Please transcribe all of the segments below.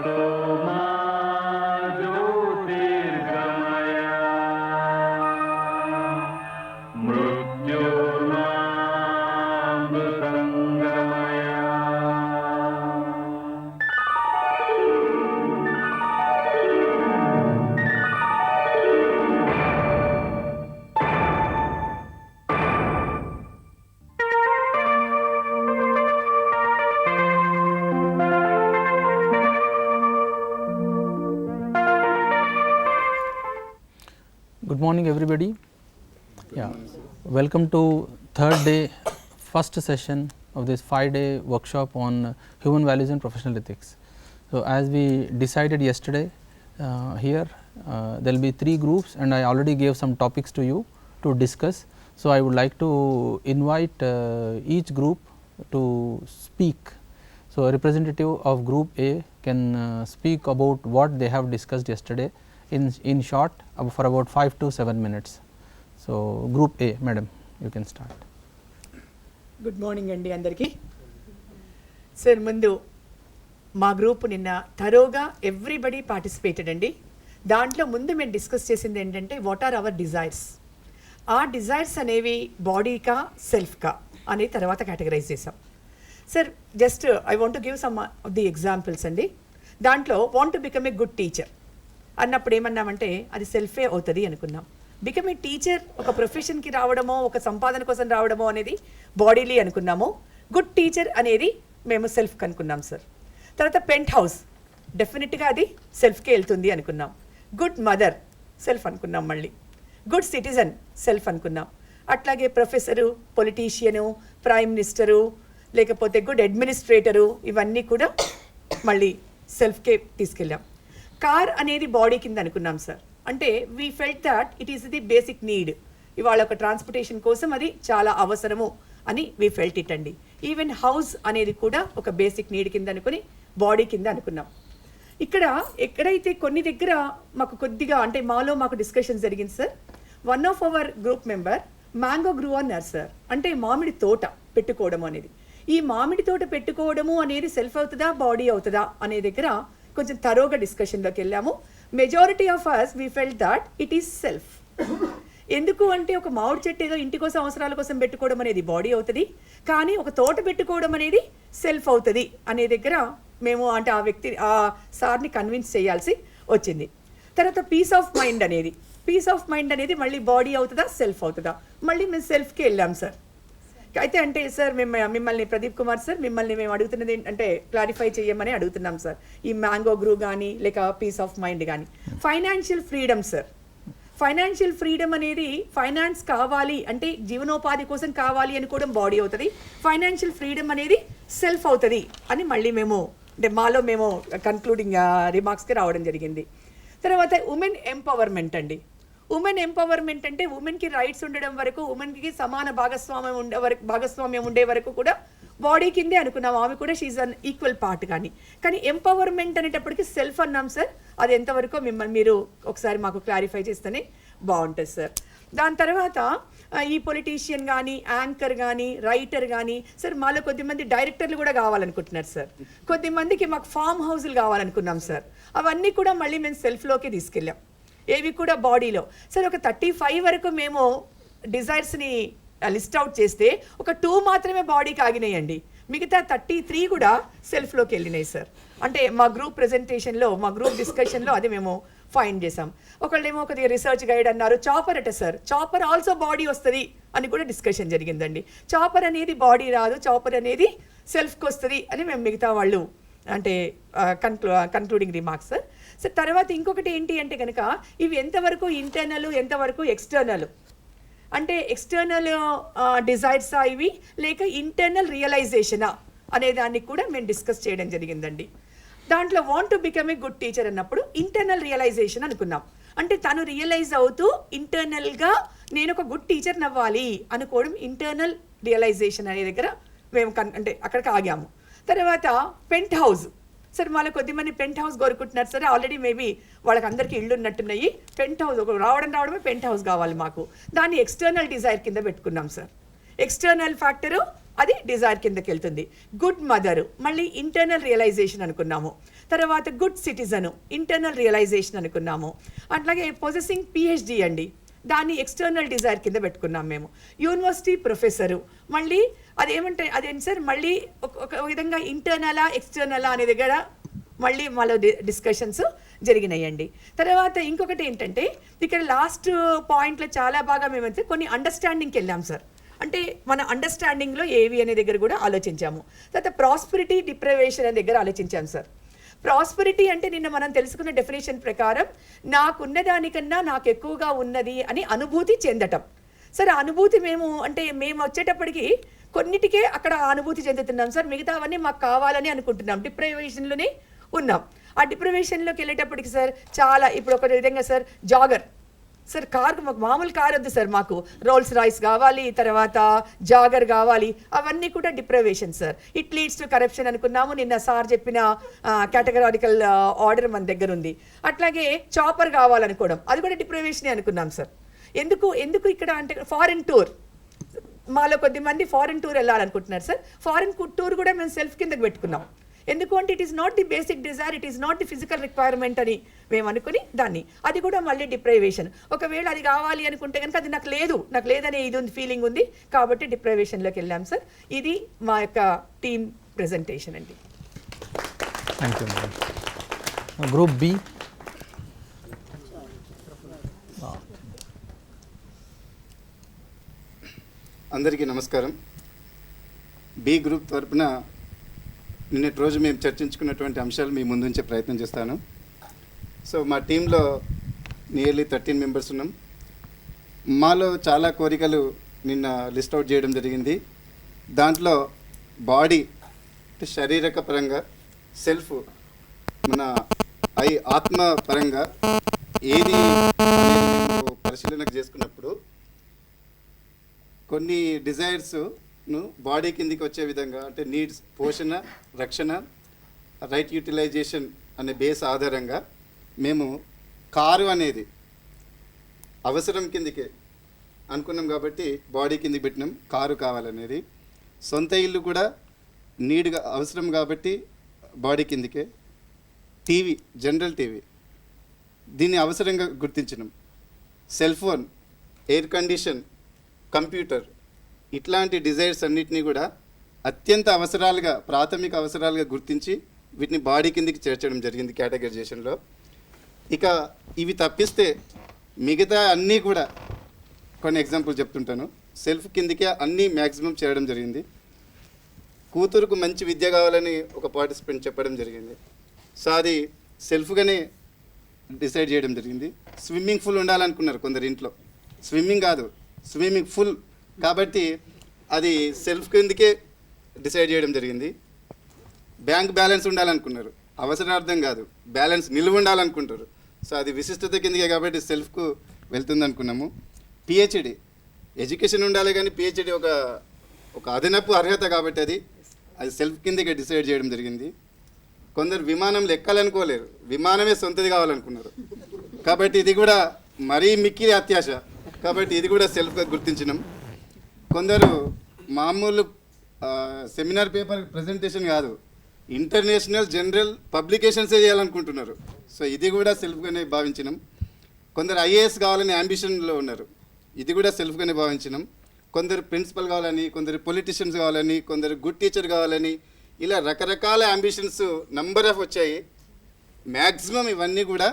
Good morning everybody. Yeah, welcome to third day, first session of this 5-day workshop on human values and professional ethics. So, as we decided yesterday here there will be 3 groups and I already gave some topics to you to discuss. So, I would like to invite each group to speak. So, a representative of group A can speak about what they have discussed yesterday in short for about 5 to 7 minutes. So, group A, madam, you can start. Good morning andi andarki. Sir, mundu మా group నిన్న థరోగా everybody participated అండి. దాంట్లో ముందు మేము discuss చేసింది ఏంటంటే what are our desires. ఆ desires అనేవి బాడీకా సెల్ఫ్కా అనే తర్వాత కేటగరైజ్ చేసాం. Sir just I want to give some of the examples అండి. దాంట్లో want to become a good teacher అన్నప్పుడు ఏమన్నామంటే అది సెల్ఫే అవుతుంది అనుకున్నాం. బికమ్ ఏ టీచర్ ఒక ప్రొఫెషన్కి రావడమో ఒక సంపాదన కోసం రావడమో అనేది బాడీలీ అనుకున్నాము. గుడ్ టీచర్ అనేది మేము సెల్ఫ్కి అనుకున్నాం సార్. తర్వాత పెంట్ హౌస్ డెఫినెట్గా అది సెల్ఫ్కే వెళ్తుంది అనుకున్నాం. గుడ్ మదర్ సెల్ఫ్ అనుకున్నాం. మళ్ళీ గుడ్ సిటిజన్ సెల్ఫ్ అనుకున్నాం. అట్లాగే ప్రొఫెసరు, పొలిటీషియను, ప్రైమ్ మినిస్టరు, లేకపోతే గుడ్ అడ్మినిస్ట్రేటరు, ఇవన్నీ కూడా మళ్ళీ సెల్ఫ్కే తీసుకెళ్ళాం. కార్ అనేది బాడీ కింద అనుకున్నాం సార్. అంటే we felt that it is the basic need. ఇవాళ ఒక ట్రాన్స్పోర్టేషన్ కోసం అది చాలా అవసరము అని వీ ఫెల్ట్ ఇట్ అండి. ఈవెన్ హౌస్ అనేది కూడా ఒక బేసిక్ నీడ్ కింద అనుకుని బాడీ కింద అనుకున్నాం. ఇక్కడ ఎక్కడైతే కొన్ని దగ్గర మాకు కొద్దిగా అంటే మాకు డిస్కషన్ జరిగింది sir. One of our group member mango గ్రూ అన్నారు సార్. అంటే మామిడి తోట పెట్టుకోవడం అనేది, ఈ మామిడి తోట పెట్టుకోవడము అనేది సెల్ఫ్ అవుతుందా బాడీ అవుతుందా అనే దగ్గర కొంచెం తరోగా డిస్కషన్లోకి వెళ్ళాము. Majority of us we felt that it is self. ఎందుకు అంటే ఒక మామిడి చెట్టు ఏదో ఇంటి కోసం అవసరాల కోసం పెట్టుకోవడం అనేది బాడీ అవుతుంది, కానీ ఒక తోట పెట్టుకోవడం అనేది సెల్ఫ్ అవుతుంది అనే దగ్గర మేము అంటే ఆ సార్ని కన్విన్స్ చేయాల్సి వచ్చింది. తర్వాత పీస్ ఆఫ్ మైండ్ అనేది మళ్ళీ బాడీ అవుతుందా సెల్ఫ్ అవుతుందా, మళ్ళీ మేము సెల్ఫ్కి వెళ్ళాం సార్. అయితే అంటే సార్ మిమ్మల్ని ప్రదీప్ కుమార్ సార్ మిమ్మల్ని మేము అడుగుతున్నది ఏంటంటే క్లారిఫై చేయమని అడుగుతున్నాం సార్. ఈ మ్యాంగో గ్రూ కానీ లేక పీస్ ఆఫ్ మైండ్ కానీ. Financial freedom sir. Financial freedom అనేది ఫైనాన్స్ కావాలి అంటే జీవనోపాధి కోసం కావాలి అనుకోవడం బాడీ అవుతుంది. ఫైనాన్షియల్ ఫ్రీడమ్ అనేది సెల్ఫ్ అవుతుంది అని మళ్ళీ మేము అంటే మేము కన్క్లూడింగ్ రిమార్క్స్కి రావడం జరిగింది. తర్వాత ఉమెన్ ఎంపవర్మెంట్ అండి. ఉమెన్ ఎంపవర్మెంట్ అంటే ఉమెన్కి రైట్స్ ఉండడం వరకు, ఉమెన్కి సమాన భాగస్వామ్యం ఉండే వరకు కూడా బాడీ కిందే అనుకున్నాం. ఆమె కూడా షీఈ్ అన్ ఈక్వల్ పార్ట్. కానీ ఎంపవర్మెంట్ అనేటప్పటికి సెల్ఫ్ అన్నాం సార్. అది ఎంతవరకు మీరు ఒకసారి మాకు క్లారిఫై చేస్తేనే బాగుంటుంది సార్. దాని తర్వాత ఈ పొలిటీషియన్ కానీ, యాంకర్ కానీ, రైటర్ కానీ సార్ మాలో కొద్దిమంది డైరెక్టర్లు కూడా కావాలనుకుంటున్నారు సార్. కొద్దిమందికి మాకు ఫామ్ హౌస్లు కావాలనుకున్నాం సార్. అవన్నీ కూడా మళ్ళీ మేము సెల్ఫ్లోకి తీసుకెళ్ళాం. ఏవి కూడా బాడీలో సార్ ఒక 35 వరకు మేము డిజైర్స్ని లిస్ట్ అవుట్ చేస్తే ఒక 2 మాత్రమే బాడీకి ఆగినాయండి. మిగతా 33 కూడా సెల్ఫ్లోకి వెళ్ళినాయి సార్. అంటే మా గ్రూప్ ప్రెజెంటేషన్లో మా గ్రూప్ డిస్కషన్లో అది మేము ఫైండ్ చేసాం. ఒకళ్ళేమో కొద్దిగా రిసర్చ్ గైడ్ అన్నారు. చాపర్ అట సార్, చాపర్ ఆల్సో బాడీ వస్తుంది అని కూడా డిస్కషన్ జరిగిందండి. చాపర్ అనేది బాడీ రాదు, చాపర్ అనేది సెల్ఫ్కి వస్తుంది అని మేము మిగతా వాళ్ళు అంటే కన్క్లూడింగ్ రిమార్క్స్ సార్. సో తర్వాత ఇంకొకటి ఏంటి అంటే కనుక ఇవి ఎంతవరకు ఇంటర్నల్ ఎంతవరకు ఎక్స్టర్నల్ అంటే ఎక్స్టర్నల్ డిజైర్సా ఇవి లేక ఇంటర్నల్ రియలైజేషనా అనే దాన్ని కూడా మేము డిస్కస్ చేయడం జరిగిందండి. దాంట్లో want to become a good teacher అన్నప్పుడు ఇంటర్నల్ రియలైజేషన్ అనుకున్నాం. అంటే తను రియలైజ్ అవుతూ ఇంటర్నల్గా నేను ఒక గుడ్ టీచర్ నవ్వాలి అనుకోవడం ఇంటర్నల్ రియలైజేషన్ అనే దగ్గర మేము అంటే అక్కడికి ఆగాము. తర్వాత పెంట్ హౌస్ సార్ మాలో కొద్దిమంది పెంట్ హౌస్ కోరుకుంటున్నారు సార్. ఆల్రెడీ మేబీ వాళ్ళకి అందరికీ ఇళ్ళు ఉన్నట్టున్నాయి. పెంట్ హౌస్ రావడమే పెంట్ హౌస్ కావాలి మాకు. దాన్ని ఎక్స్టర్నల్ డిజైర్ కింద పెట్టుకున్నాం సార్. ఎక్స్టర్నల్ ఫ్యాక్టరు అది డిజైర్ కిందకి వెళ్తుంది. గుడ్ మదర్ మళ్ళీ ఇంటర్నల్ రియలైజేషన్ అనుకున్నాము. తర్వాత గుడ్ సిటిజను, ఇంటర్నల్ రియలైజేషన్ అనుకున్నాము. అట్లాగే పొజెసింగ్ పిహెచ్డి అండి, దాన్ని ఎక్స్టర్నల్ డిజైర్ కింద పెట్టుకున్నాం మేము. యూనివర్సిటీ ప్రొఫెసరు, మళ్ళీ అదేమంటే అదేంటి సార్, మళ్ళీ ఒక విధంగా ఇంటర్నలా ఎక్స్టర్నలా అనే దగ్గర మళ్ళీ డిస్కషన్స్ జరిగినాయండి. తర్వాత ఇంకొకటి ఏంటంటే ఇక్కడ లాస్ట్ పాయింట్లో చాలా బాగా మేమైతే కొన్ని అండర్స్టాండింగ్కి వెళ్ళాం సార్. అంటే మన అండర్స్టాండింగ్లో ఏవి అనే దగ్గర కూడా ఆలోచించాము. తర్వాత ప్రాస్పెరిటీ డిప్రైవేషన్ అనే దగ్గర ఆలోచించాం సార్. ప్రాస్పెరిటీ అంటే నిన్న మనం తెలుసుకున్న డెఫినేషన్ ప్రకారం నాకున్న దానికన్నా నాకు ఎక్కువగా ఉన్నది అని అనుభూతి చెందటం. సరే, అనుభూతి మేము వచ్చేటప్పటికి కొన్నిటికే అక్కడ అనుభూతి చెందుతున్నాం సార్, మిగతావన్నీ మాకు కావాలని అనుకుంటున్నాం, డిప్రైవేషన్లోనే ఉన్నాం. ఆ డిప్రైవేషన్లోకి వెళ్ళేటప్పటికి సార్ చాలా ఇప్పుడు ఒక విధంగా సార్ జాగర్ సార్, మాకు మామూలు కార్ వద్దు సార్, మాకు రోల్స్ రాయిస్ కావాలి, తర్వాత జాగర్ కావాలి, అవన్నీ కూడా deprivation sir. It leads to corruption అనుకున్నాము. నిన్న సార్ చెప్పిన కేటగరాటికల్ ఆర్డర్ మన దగ్గర ఉంది. అట్లాగే చాపర్ కావాలనుకోవడం, అది కూడా డిప్రైవేషనే అనుకున్నాం సార్. ఎందుకు ఇక్కడ అంటే ఫారెన్ టూర్, మాలో కొద్దిమంది ఫారెన్ టూర్ వెళ్ళాలనుకుంటున్నారు సార్. ఫారెన్ టూర్ కూడా మేము సెల్ఫ్ కిందకి పెట్టుకున్నాం. ఎందుకు అంటే it is not the basic desire, it is not the physical requirement అని మేము అనుకుని దాన్ని, అది కూడా మళ్ళీ డిప్రైవేషన్. ఒకవేళ అది కావాలి అనుకుంటే కనుక అది నాకు లేదనే ఇది ఉంది, ఫీలింగ్ ఉంది, కాబట్టి డిప్రైవేషన్లోకి వెళ్ళాం సార్. ఇది మా యొక్క టీమ్ ప్రెజెంటేషన్ అండి. Thank you madam. Group B. అందరికీ నమస్కారం. బి గ్రూప్ తరపున నిన్నటి రోజు మేము చర్చించుకున్నటువంటి అంశాలు మీ ముందుంచే ప్రయత్నం చేస్తాను. సో మా టీంలో నియర్లీ 13 మెంబర్స్ ఉన్నాం. మాలో చాలా కోరికలు నిన్న లిస్ట్ అవుట్ చేయడం జరిగింది. దాంట్లో బాడీ అంటే శారీరక పరంగా, సెల్ఫ్ మన ఆత్మ పరంగా ఏది అనేది మేము పరిశీలనకు చేసుకున్నప్పుడు కొన్ని డిజైర్స్ను బాడీ కిందికి వచ్చే విధంగా, అంటే నీడ్స్, పోషణ, రక్షణ, రైట్ యూటిలైజేషన్ అనే బేస్ ఆధారంగా మేము కారు అనేది అవసరం కిందికే అనుకున్నాం కాబట్టి బాడీ కిందికి పెట్టినాం. కారు కావాలనేది, సొంత ఇల్లు కూడా నీడ్గా అవసరం కాబట్టి బాడీ కిందికే. టీవీ, జనరల్ టీవీ, దీన్ని అవసరంగా గుర్తించినాం. Cell phone, air condition, computer, ఇట్లాంటి డిజైర్స్ అన్నిటినీ కూడా అత్యంత అవసరాలుగా, ప్రాథమిక అవసరాలుగా గుర్తించి వీటిని బాడీ కిందికి చేర్చడం జరిగింది కేటగరైజేషన్లో. ఇక ఇవి తప్పిస్తే మిగతా అన్నీ కూడా కొన్ని ఎగ్జాంపుల్ చెప్తుంటాను. సెల్ఫ్ కిందికే అన్నీ మ్యాక్సిమం చేయడం జరిగింది. కూతురుకు మంచి విద్య కావాలని ఒక పార్టిసిపెంట్ చెప్పడం జరిగింది. సో అది సెల్ఫ్గానే డిసైడ్ చేయడం జరిగింది. స్విమ్మింగ్ పూల్ ఉండాలనుకున్నారు కొందరు ఇంట్లో, స్విమ్మింగ్ కాదు స్విమ్మింగ్ ఫుల్, కాబట్టి అది సెల్ఫ్ కిందకే డిసైడ్ చేయడం జరిగింది. బ్యాంక్ బ్యాలెన్స్ ఉండాలనుకున్నారు, అవసరార్థం కాదు, బ్యాలెన్స్ నిలువ ఉండాలనుకుంటారు. సో అది విశిష్టత కిందకే కాబట్టి సెల్ఫ్కు వెళ్తుంది అనుకున్నాము. పిహెచ్డి, ఎడ్యుకేషన్ ఉండాలి కానీ పిహెచ్డి ఒక అదనపు అర్హత కాబట్టి అది సెల్ఫ్ కిందకే డిసైడ్ చేయడం జరిగింది. కొందరు విమానంలో ఎక్కాలనుకోలేరు, విమానమే సొంతది కావాలనుకున్నారు, కాబట్టి ఇది కూడా మరీ మిక్కిలి అత్యాశ, కాబట్టి ఇది కూడా సెల్ఫ్గా గుర్తించినాం. కొందరు మామూలు సెమినార్ పేపర్ ప్రజెంటేషన్ కాదు, ఇంటర్నేషనల్ జనరల్ పబ్లికేషన్సే చేయాలనుకుంటున్నారు. సో ఇది కూడా సెల్ఫ్గానే భావించినాం. కొందరు ఐఏఎస్ కావాలని యాంబిషన్లో ఉన్నారు, ఇది కూడా సెల్ఫ్గానే భావించినాం. కొందరు ప్రిన్సిపల్ కావాలని, కొందరు పొలిటీషియన్స్ కావాలని, కొందరు గుడ్ టీచర్ కావాలని, ఇలా రకరకాల యాంబిషన్స్ నంబర్ ఆఫ్ వచ్చాయి. మ్యాక్సిమం ఇవన్నీ కూడా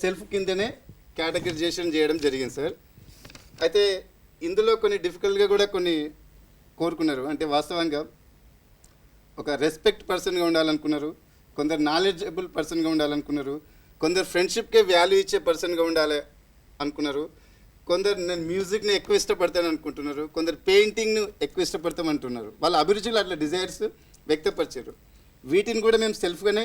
సెల్ఫ్ కిందనే కేటగరైజేషన్ చేయడం జరిగింది సార్. అయితే ఇందులో కొన్ని డిఫికల్ట్గా కూడా కొన్ని కోరుకున్నారు. అంటే వాస్తవంగా ఒక రెస్పెక్ట్ పర్సన్గా ఉండాలనుకున్నారు, కొందరు నాలెడ్జబుల్ పర్సన్గా ఉండాలనుకున్నారు, కొందరు ఫ్రెండ్షిప్కే వాల్యూ ఇచ్చే పర్సన్గా ఉండాలి అనుకున్నారు, కొందరు నేను మ్యూజిక్ని ఎక్కువ ఇష్టపడతాను అనుకుంటున్నారు, కొందరు పెయింటింగ్ను ఎక్కువ ఇష్టపడతామంటున్నారు. వాళ్ళ అభిరుచులు అట్లా డిజైర్స్ వ్యక్తపరిచారు. వీటిని కూడా మేము సెల్ఫ్గానే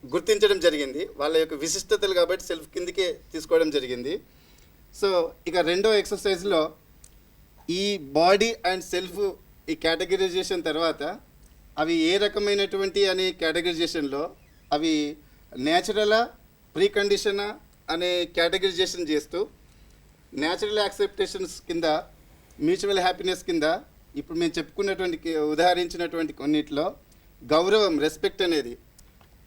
గుర్తించడం జరిగింది, వాళ్ళ యొక్క విశిష్టతలు కాబట్టి సెల్ఫ్ కిందకే తీసుకోవడం జరిగింది. సో ఇక రెండో ఎక్సర్సైజ్లో ఈ బాడీ అండ్ సెల్ఫ్ ఈ కేటగరైజేషన్ తర్వాత అవి ఏ రకమైనటువంటి అనే కేటగరైజేషన్లో అవి నేచురలా, ప్రీ కండిషనా అనే కేటగరైజేషన్ చేస్తూ న్యాచురల్ యాక్సెప్టేషన్స్ కింద, మ్యూచువల్ హ్యాపీనెస్ కింద ఇప్పుడు మేము చెప్పుకున్నటువంటి ఉదాహరించినటువంటి కొన్నిట్లో గౌరవం, రెస్పెక్ట్ అనేది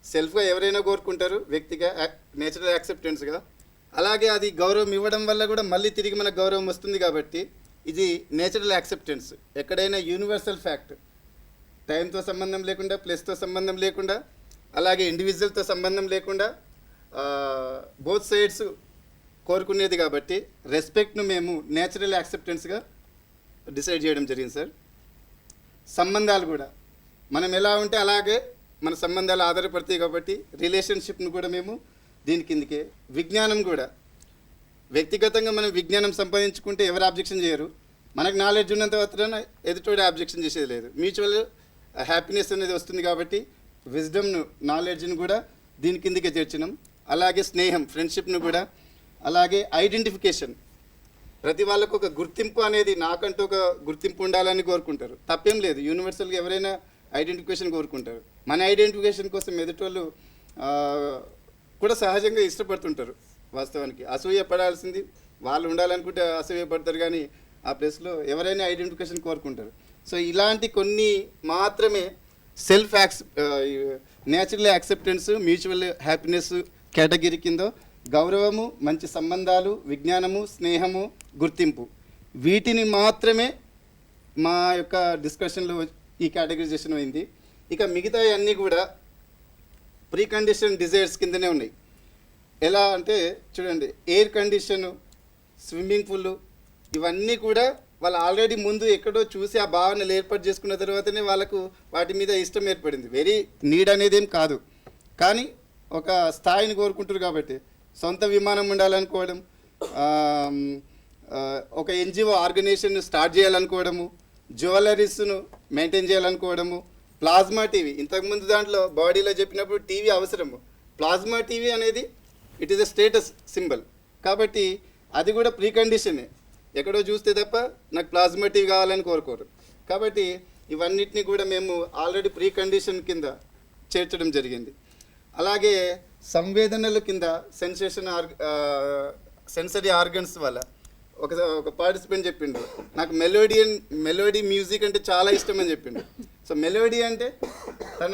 సెల్ఫ్గా ఎవరైనా కోరుకుంటారు, వ్యక్తిగా నేచురల్ యాక్సెప్టెన్స్గా. అలాగే అది గౌరవం ఇవ్వడం వల్ల కూడా మళ్ళీ తిరిగి మనకు గౌరవం వస్తుంది. కాబట్టి ఇది నేచురల్ యాక్సెప్టెన్స్, ఎక్కడైనా యూనివర్సల్ ఫ్యాక్ట్, టైంతో సంబంధం లేకుండా, ప్లేస్తో సంబంధం లేకుండా, అలాగే ఇండివిజువల్తో సంబంధం లేకుండా బోత్ సైడ్స్ కోరుకునేది. కాబట్టి రెస్పెక్ట్ను మేము నేచురల్ యాక్సెప్టెన్స్గా డిసైడ్ చేయడం జరిగింది సార్. సంబంధాలు కూడా మనం ఎలా ఉంటే అలాగే మన సంబంధాలు ఆధారపడతాయి. కాబట్టి రిలేషన్షిప్ను కూడా మేము దీని కిందకే. విజ్ఞానం కూడా వ్యక్తిగతంగా మనం విజ్ఞానం సంపాదించుకుంటే ఎవరు ఆబ్జెక్షన్ చేయరు. మనకు నాలెడ్జ్ ఉన్నంత మాత్రాన ఎదుటోడే ఆబ్జెక్షన్ చేసేది లేదు. మ్యూచువల్ హ్యాపీనెస్ అనేది వస్తుంది. కాబట్టి విజ్డమ్ను, నాలెడ్జ్ను కూడా దీని కిందకే చేర్చినాం. అలాగే స్నేహం, ఫ్రెండ్షిప్ను కూడా. అలాగే ఐడెంటిఫికేషన్, ప్రతి వాళ్ళకు ఒక గుర్తింపు అనేది, నాకంటూ ఒక గుర్తింపు ఉండాలని కోరుకుంటారు. తప్పేం లేదు, యూనివర్సల్గా ఎవరైనా ఐడెంటిఫికేషన్ కోరుకుంటారు. మన ఐడెంటిఫికేషన్ కోసం ఎదుటోళ్ళు కూడా సహజంగా ఇష్టపడుతుంటారు. వాస్తవానికి అసూయ పడాల్సింది వాళ్ళు ఉండాలనుకుంటే అసూయ పడతారు, కానీ ఆ ప్లేస్లో ఎవరైనా ఐడెంటిఫికేషన్ కోరుకుంటారు. సో ఇలాంటి కొన్ని మాత్రమే self natural acceptance, mutual happiness category కింద గౌరవము, మంచి సంబంధాలు, విజ్ఞానము, స్నేహము, గుర్తింపు, వీటిని మాత్రమే మా యొక్క డిస్కషన్లో ఈ కేటగిరైజేషన్ అయింది. ఇక మిగతా అన్నీ కూడా ప్రీ కండిషన్ డిజైర్స్ కిందనే ఉన్నాయి. ఎలా అంటే చూడండి, ఎయిర్ కండిషను, స్విమ్మింగ్ పూల్, ఇవన్నీ కూడా వాళ్ళు ఆల్రెడీ ముందు ఎక్కడో చూసి ఆ భావనలు ఏర్పాటు చేసుకున్న తర్వాతనే వాళ్ళకు వాటి మీద ఇష్టం ఏర్పడింది. వెరీ నీడ్ అనేది ఏం కాదు, కానీ ఒక స్థాయిని కోరుకుంటారు. కాబట్టి సొంత విమానం ఉండాలనుకోవడం, ఒక ఎన్జిఓ ఆర్గనైజేషన్ స్టార్ట్ చేయాలనుకోవడము, జ్యువెలరీస్ను మెయింటైన్ చేయాలనుకోవడము, ప్లాస్మా టీవీ, ఇంతకుముందు దాంట్లో బాడీలో చెప్పినప్పుడు టీవీ అవసరము. ప్లాస్మా టీవీ అనేది it is a status symbol. కాబట్టి అది కూడా ప్రీ కండిషనే. ఎక్కడో చూస్తే తప్ప నాకు ప్లాస్మా టీవీ కావాలని కోరుకోరు. కాబట్టి ఇవన్నిటిని కూడా మేము ఆల్రెడీ ప్రీ కండిషన్ కింద చేర్చడం జరిగింది. అలాగే సంవేదనల కింద సెన్సరీ ఆర్గన్స్ వల్ల ఒక పార్టిసిపెంట్ చెప్పిండు, నాకు మెలోడీ మ్యూజిక్ అంటే చాలా ఇష్టం అని చెప్పిండు. సో మెలోడీ అంటే తన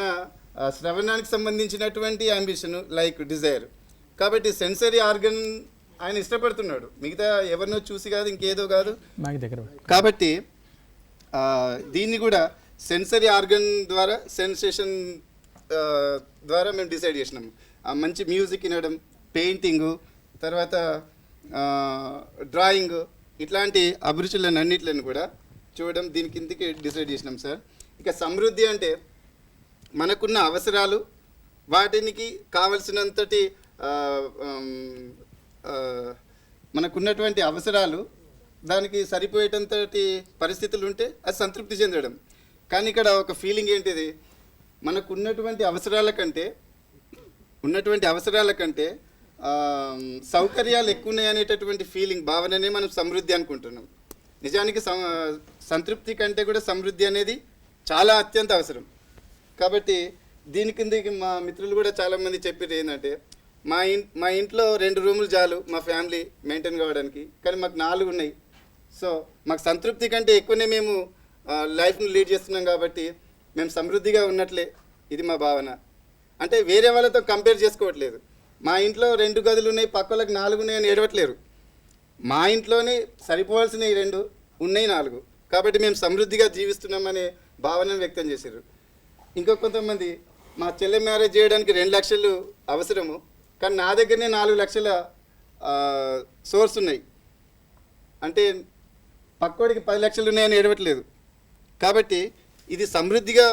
శ్రవణానికి సంబంధించినటువంటి అంబిషన్, లైక్ డిజైర్. కాబట్టి సెన్సరీ ఆర్గన్ ఆయన ఇష్టపడుతున్నాడు, మిగతా ఎవరినో చూసి కాదు, ఇంకేదో కాదు. కాబట్టి దీన్ని కూడా సెన్సరీ ఆర్గన్ ద్వారా, సెన్సేషన్ ద్వారా మేము డిసైడ్ చేసినాము. మంచి మ్యూజిక్ వినడం, పెయింటింగు, తర్వాత డ్రాయింగ్, ఇట్లాంటి అభిరుచులను అన్నిట్లను కూడా చూడడం, దీని కిందకి డిసైడ్ చేసినాం సార్. ఇక సమృద్ధి అంటే మనకున్న అవసరాలు, వాటికి కావలసినంతటి మనకున్నటువంటి అవసరాలు, దానికి సరిపోయేటంతటి పరిస్థితులు ఉంటే అది సంతృప్తి చెందడం. కానీ ఇక్కడ ఒక ఫీలింగ్ ఏంటిది, మనకున్నటువంటి అవసరాల కంటే సౌకర్యాలు ఎక్కువ ఉన్నాయి అనేటటువంటి ఫీలింగ్, భావననే మనం సమృద్ధి అనుకుంటున్నాం. నిజానికి సంతృప్తి కంటే కూడా సమృద్ధి అనేది చాలా అత్యంత అవసరం. కాబట్టి దీని కిందకి మా మిత్రులు కూడా చాలామంది చెప్పారు ఏంటంటే, మా ఇంట్లో 2 రూములు చాలు మా ఫ్యామిలీ మెయింటైన్ కావడానికి, కానీ మాకు 4 ఉన్నాయి. సో మాకు సంతృప్తి కంటే ఎక్కువనే మేము లైఫ్ను లీడ్ చేస్తున్నాం. కాబట్టి మేము సమృద్ధిగా ఉన్నట్లే, ఇది మా భావన. అంటే వేరే వాళ్ళతో కంపేర్ చేసుకోవట్లేదు. మా ఇంట్లో 2 గదులు ఉన్నాయి, పక్క వాళ్ళకి 4 ఉన్నాయని ఏడవట్లేరు. మా ఇంట్లోనే సరిపోవాల్సినవి 2 ఉన్నాయి, 4. కాబట్టి మేము సమృద్ధిగా జీవిస్తున్నామనే భావనను వ్యక్తం చేశారు. ఇంకో కొంతమంది, మా చెల్లె మ్యారేజ్ చేయడానికి 2 లక్షలు అవసరము, కానీ నా దగ్గరనే 4 లక్షల సోర్స్ ఉన్నాయి. అంటే పక్కోడికి 10 లక్షలు ఉన్నాయని ఏడవట్లేదు. కాబట్టి ఇది సమృద్ధిగా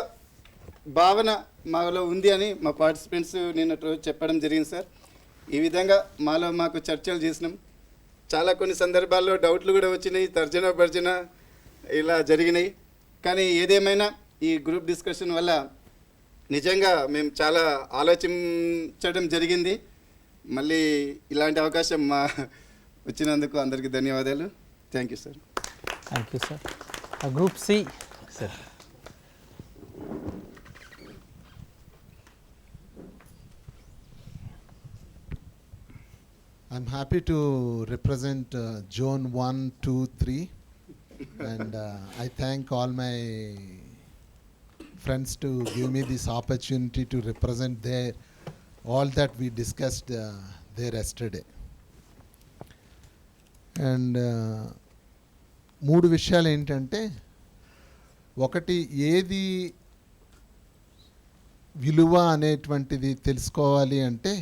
భావన మాలో ఉంది అని మా పార్టిసిపెంట్స్ నిన్నటి రోజు చెప్పడం జరిగింది సార్. ఈ విధంగా మాకు చర్చలు చేసినాం. చాలా కొన్ని సందర్భాల్లో డౌట్లు కూడా వచ్చినాయి, తర్జన ఇలా జరిగినాయి. కానీ ఏదేమైనా ఈ గ్రూప్ డిస్కషన్ వల్ల నిజంగా మేము చాలా ఆలోచించడం జరిగింది. మళ్ళీ ఇలాంటి అవకాశం వచ్చినందుకు అందరికీ ధన్యవాదాలు. Thank you sir. Thank you sir. Group C sir. I'm happy to represent Zone 1, 2, 3 and I thank all my friends to give me this opportunity to represent there all that we discussed there yesterday. And మూడు విషయాలు ఏంటంటే, ఒకటి ఏది విలువ అనేటువంటిది తెలుసుకోవాలి అంటే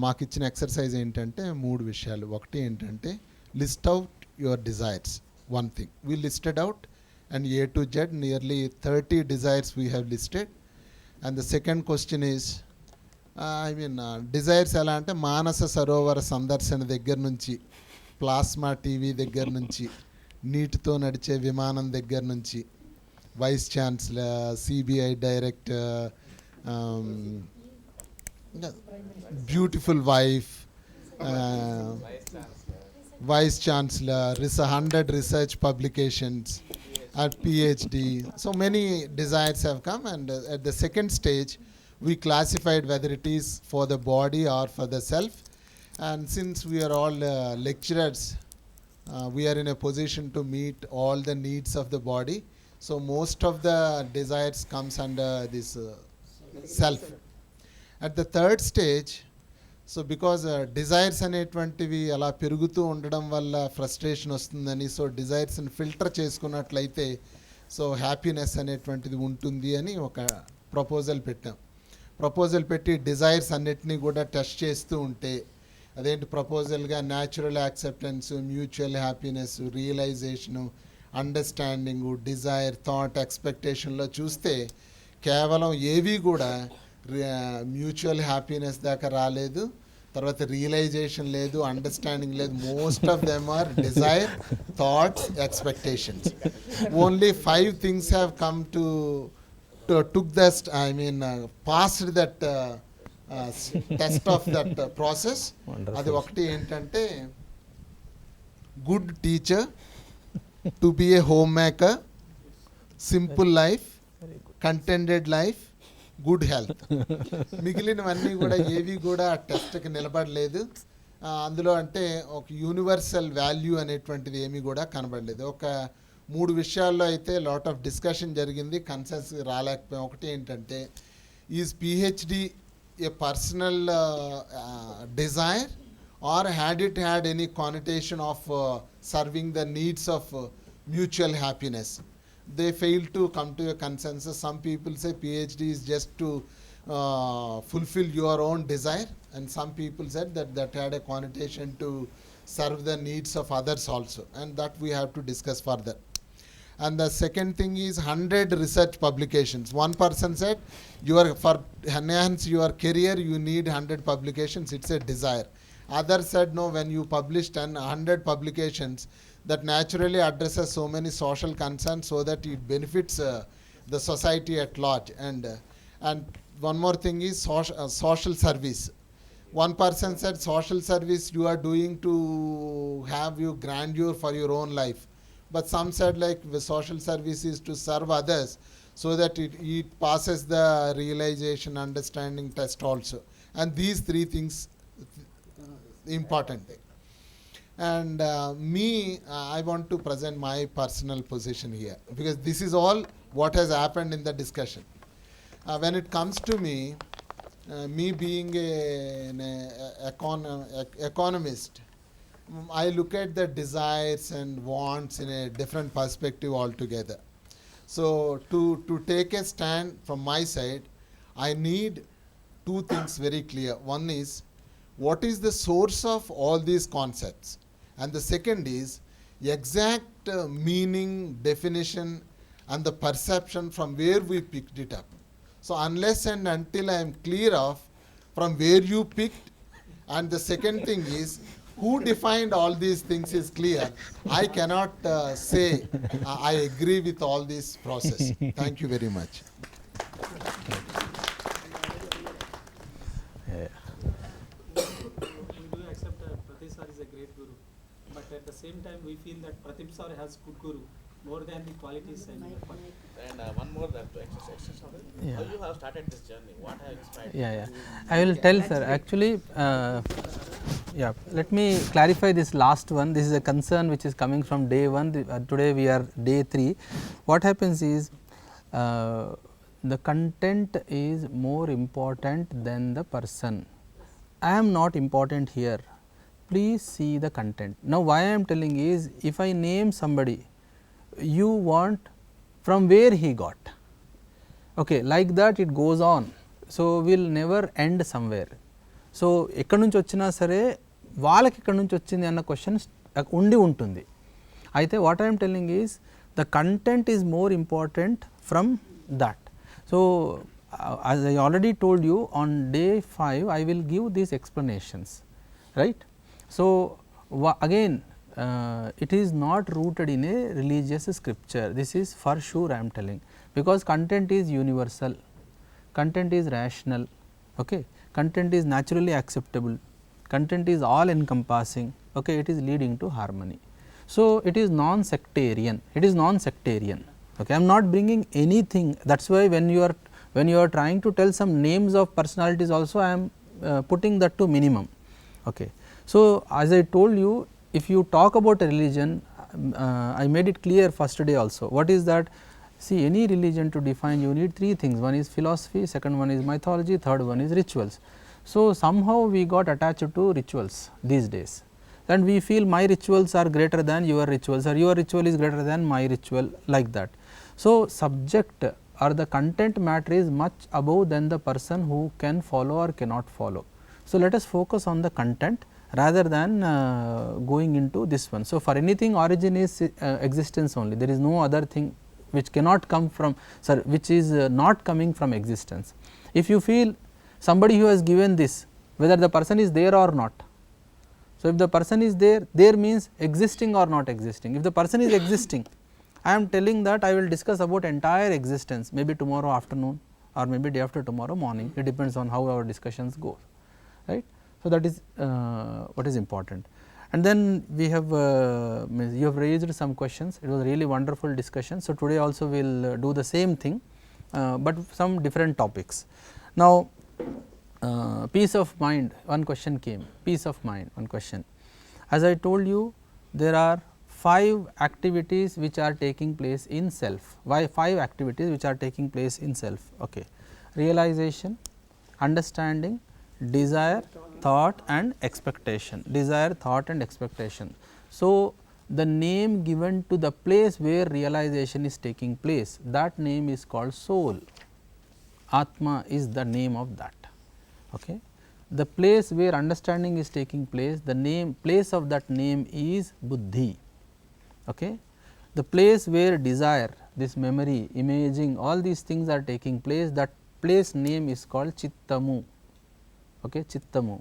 మాకు ఇచ్చిన ఎక్సర్సైజ్ ఏంటంటే మూడు విషయాలు. ఒకటి ఏంటంటే list out your desires. One thing we listed out and A to Z nearly 30 desires we have listed. And the second question is, desires ఎలా అంటే మానస సరోవర సందర్శన దగ్గర నుంచి, ప్లాస్మా టీవీ దగ్గర నుంచి, నీటితో నడిచే విమానం దగ్గర నుంచి, vice chancellor, CBI director, beautiful wife, vice chancellor, 100 research publications, at PhD. So many desires have come, and at the second stage we classified whether it is for the body or for the self. And since we are all lecturers, we are in a position to meet all the needs of the body. So most of the desires comes under this self. At the third stage, so because desires అనేటువంటివి అలా పెరుగుతూ ఉండడం వల్ల frustration వస్తుందని, so డిజైర్స్ని filter చేసుకున్నట్లయితే so happiness అనేటువంటిది ఉంటుంది అని ఒక ప్రపోజల్ పెట్టాం. ప్రపోజల్ పెట్టి డిజైర్స్ అన్నిటినీ కూడా టెస్ట్ చేస్తూ ఉంటే, అదేంటి ప్రపోజల్గా natural acceptance, mutual happiness, realisation, understanding, desire, thought, ఎక్స్పెక్టేషన్లో చూస్తే కేవలం ఏవి కూడా మ్యూచువల్ హ్యాపీనెస్ దాకా రాలేదు. తర్వాత రియలైజేషన్ లేదు, అండర్స్టాండింగ్ లేదు. Most of them are desire, thoughts, expectations. Only 5 things హ్యావ్ కమ్ టు took that, passed that test of that process. అది ఒకటి ఏంటంటే good teacher, to be A home maker, simple life, కంటెంటెడ్ life, good health. మిగిలినవన్నీ కూడా ఏవి కూడా టెస్ట్కి నిలబడలేదు. అందులో అంటే ఒక యూనివర్సల్ వాల్యూ అనేటువంటిది ఏమీ కూడా కనబడలేదు. ఒక 3 విషయాల్లో అయితే లాట్ ఆఫ్ డిస్కషన్ జరిగింది, కన్సెన్స్ రాలేకపోయాం. ఒకటి ఏంటంటే, is PhD a personal desire or had it had any connotation of serving the needs of mutual happiness. They fail to come to a consensus. Some people say PhD is just to fulfill your own desire, and some people said that had a connotation to serve the needs of others also, and that we have to discuss further. And the second thing is 100 research publications. One person said, for enhance your career you need 100 publications, it's a desire. Others said, no, when you publish 100 publications, that naturally addresses so many social concerns so that it benefits the society at large. And one more thing is social service. One person said social service you are doing to have you grandeur for your own life. But some said like the social service is to serve others so that it passes the realization, understanding test also. And these 3 things important. And I want to present my personal position here, because this is all what has happened in the discussion. When it comes to me being an economist, I look at the desires and wants in a different perspective altogether. So to take a stand from my side, I need 2 things very clear. One is, what is the source of all these concepts? And the second is exact meaning, definition, and the perception from where we picked it up. So unless and until I am clear of from where you picked, and the second thing is who defined all these things is clear, I cannot say I agree with all this process. Thank you very much. At the same time, we feel that Pratim sir has good guru more than the qualities and one more that to exercise. Yeah. How you have started this journey? What have inspired Yeah, you? yeah. I will tell, sir. Actually, let me clarify this last one. This is a concern which is coming from day 1. Today we are day 3. What happens is, the content is more important than the person. I am not important here, please see the content. Now, why I am telling is, if I name somebody, you want from where he got, okay, like that it goes on. So, we will never end somewhere. So ఎక్కడి నుంచి వచ్చినా సరే వాళ్ళకి ఎక్కడి నుంచి వచ్చింది అన్న question ఉండి ఉంటుంది. అయితే what I'm telling is the content is more important from that. So as I already told you, on day 5 I will give these explanations, right. So again it is not rooted in a religious scripture, this is for sure I am telling, because content is universal, content is rational, okay. Content is naturally acceptable, content is all encompassing, okay. It is leading to harmony. So it is non-sectarian, it is non-sectarian, okay. I am not bringing anything, that is why when you are trying to tell some names of personalities also, I am putting that to minimum, okay. So as I told you, if you talk about a religion, I made it clear first day also, what is that? See, any religion to define, you need 3 things, one is philosophy, second one is mythology, third one is rituals. So somehow we got attached to rituals these days, and we feel my rituals are greater than your rituals, or your ritual is greater than my ritual, like that. So subject or the content matter is much above than the person who can follow or cannot follow. So let us focus on the content rather than going into this one. So for anything, origin is existence only, there is no other thing which cannot come from, sorry, which is not coming from existence. If you feel somebody who has given this, whether the person is there or not. So if the person is there, there means existing or not existing. If the person is existing, I am telling that I will discuss about entire existence, maybe tomorrow afternoon or maybe day after tomorrow morning, it depends on how our discussions go, right. So that is what is important. And then we have you have raised some questions, it was really wonderful discussion. So today also we will do the same thing, but some different topics. Now peace of mind, one question came, peace of mind, one question. As I told you, there are 5 activities which are taking place in self. Why 5 activities which are taking place in self? Okay. Realization, understanding, desire, thought and expectation, desire, thought and expectation. So the name given to the place where realization is taking place, that name is called soul. Atma is the name of that, okay. The place where understanding is taking place, the name, place of that name is buddhi, okay. The place where desire, this memory, imaging, all these things are taking place, that place name is called chittamu, okay, chittamu.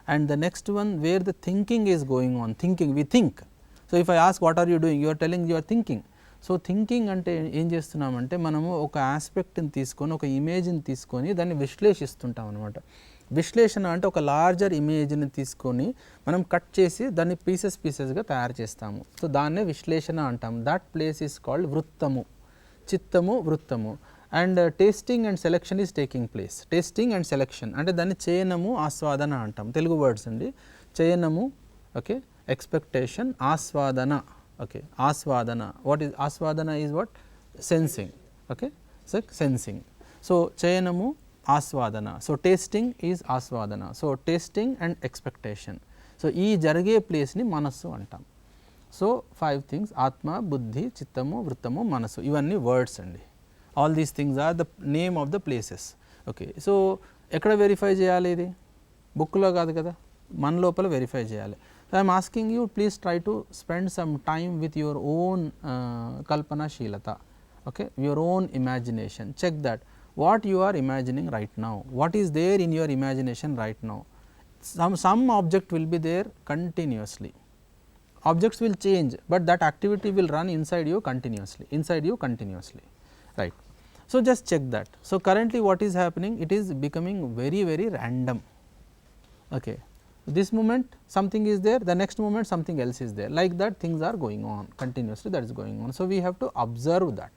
And the next one, where the thinking is going on, thinking, we think. So if I ask what are you doing, you are telling you are thinking. So thinking అంటే ఏం చేస్తున్నామంటే మనము ఒక ఆస్పెక్ట్ని తీసుకొని, ఒక ఇమేజ్ని తీసుకొని దాన్ని విశ్లేషిస్తుంటాం అనమాట. విశ్లేషణ అంటే ఒక లార్జర్ ఇమేజ్ని తీసుకొని మనం కట్ చేసి దాన్ని పీసెస్గా తయారు చేస్తాము. సో దాన్నే విశ్లేషణ అంటాం. దట్ ప్లేస్ ఈస్ కాల్డ్ వృత్తము, చిత్తము, వృత్తము. And tasting and selection is taking place. Tasting and selection అంటే దాన్ని చయనము, ఆస్వాదన అంటాం. తెలుగు వర్డ్స్ అండి. చయనము, ఓకే, ఎక్స్పెక్టేషన్, ఆస్వాదన, ఓకే, ఆస్వాదన. వాట్ ఈజ్ ఆస్వాదన? Is what? Sensing, okay, so sensing. So చయనము, ఆస్వాదన. సో టేస్టింగ్ ఈజ్ ఆస్వాదన. So tasting and expectation. So ఈ జరిగే ప్లేస్ని మనస్సు అంటాం. సో 5 థింగ్స్: ఆత్మ, బుద్ధి, చిత్తము, వృత్తము, మనస్సు. ఇవన్నీ వర్డ్స్ అండి. All these things are the name of the places. Okay, so ఎక్కడ వెరిఫై చేయాలి? ఇది బుక్లో కాదు కదా, మన లోపల వెరిఫై చేయాలి. So I'm asking you, please try to spend some time with your own కల్పనాశీలత, okay, your own imagination. Check that what you are imagining right now, what is there in your imagination right now. Some object will be there continuously, objects will change, but that activity will run inside you continuously, right. So just check that. So currently what is happening, it is becoming very random, okay. This moment something is there, the next moment something else is there, like that things are going on continuously, that is going on. So we have to observe that.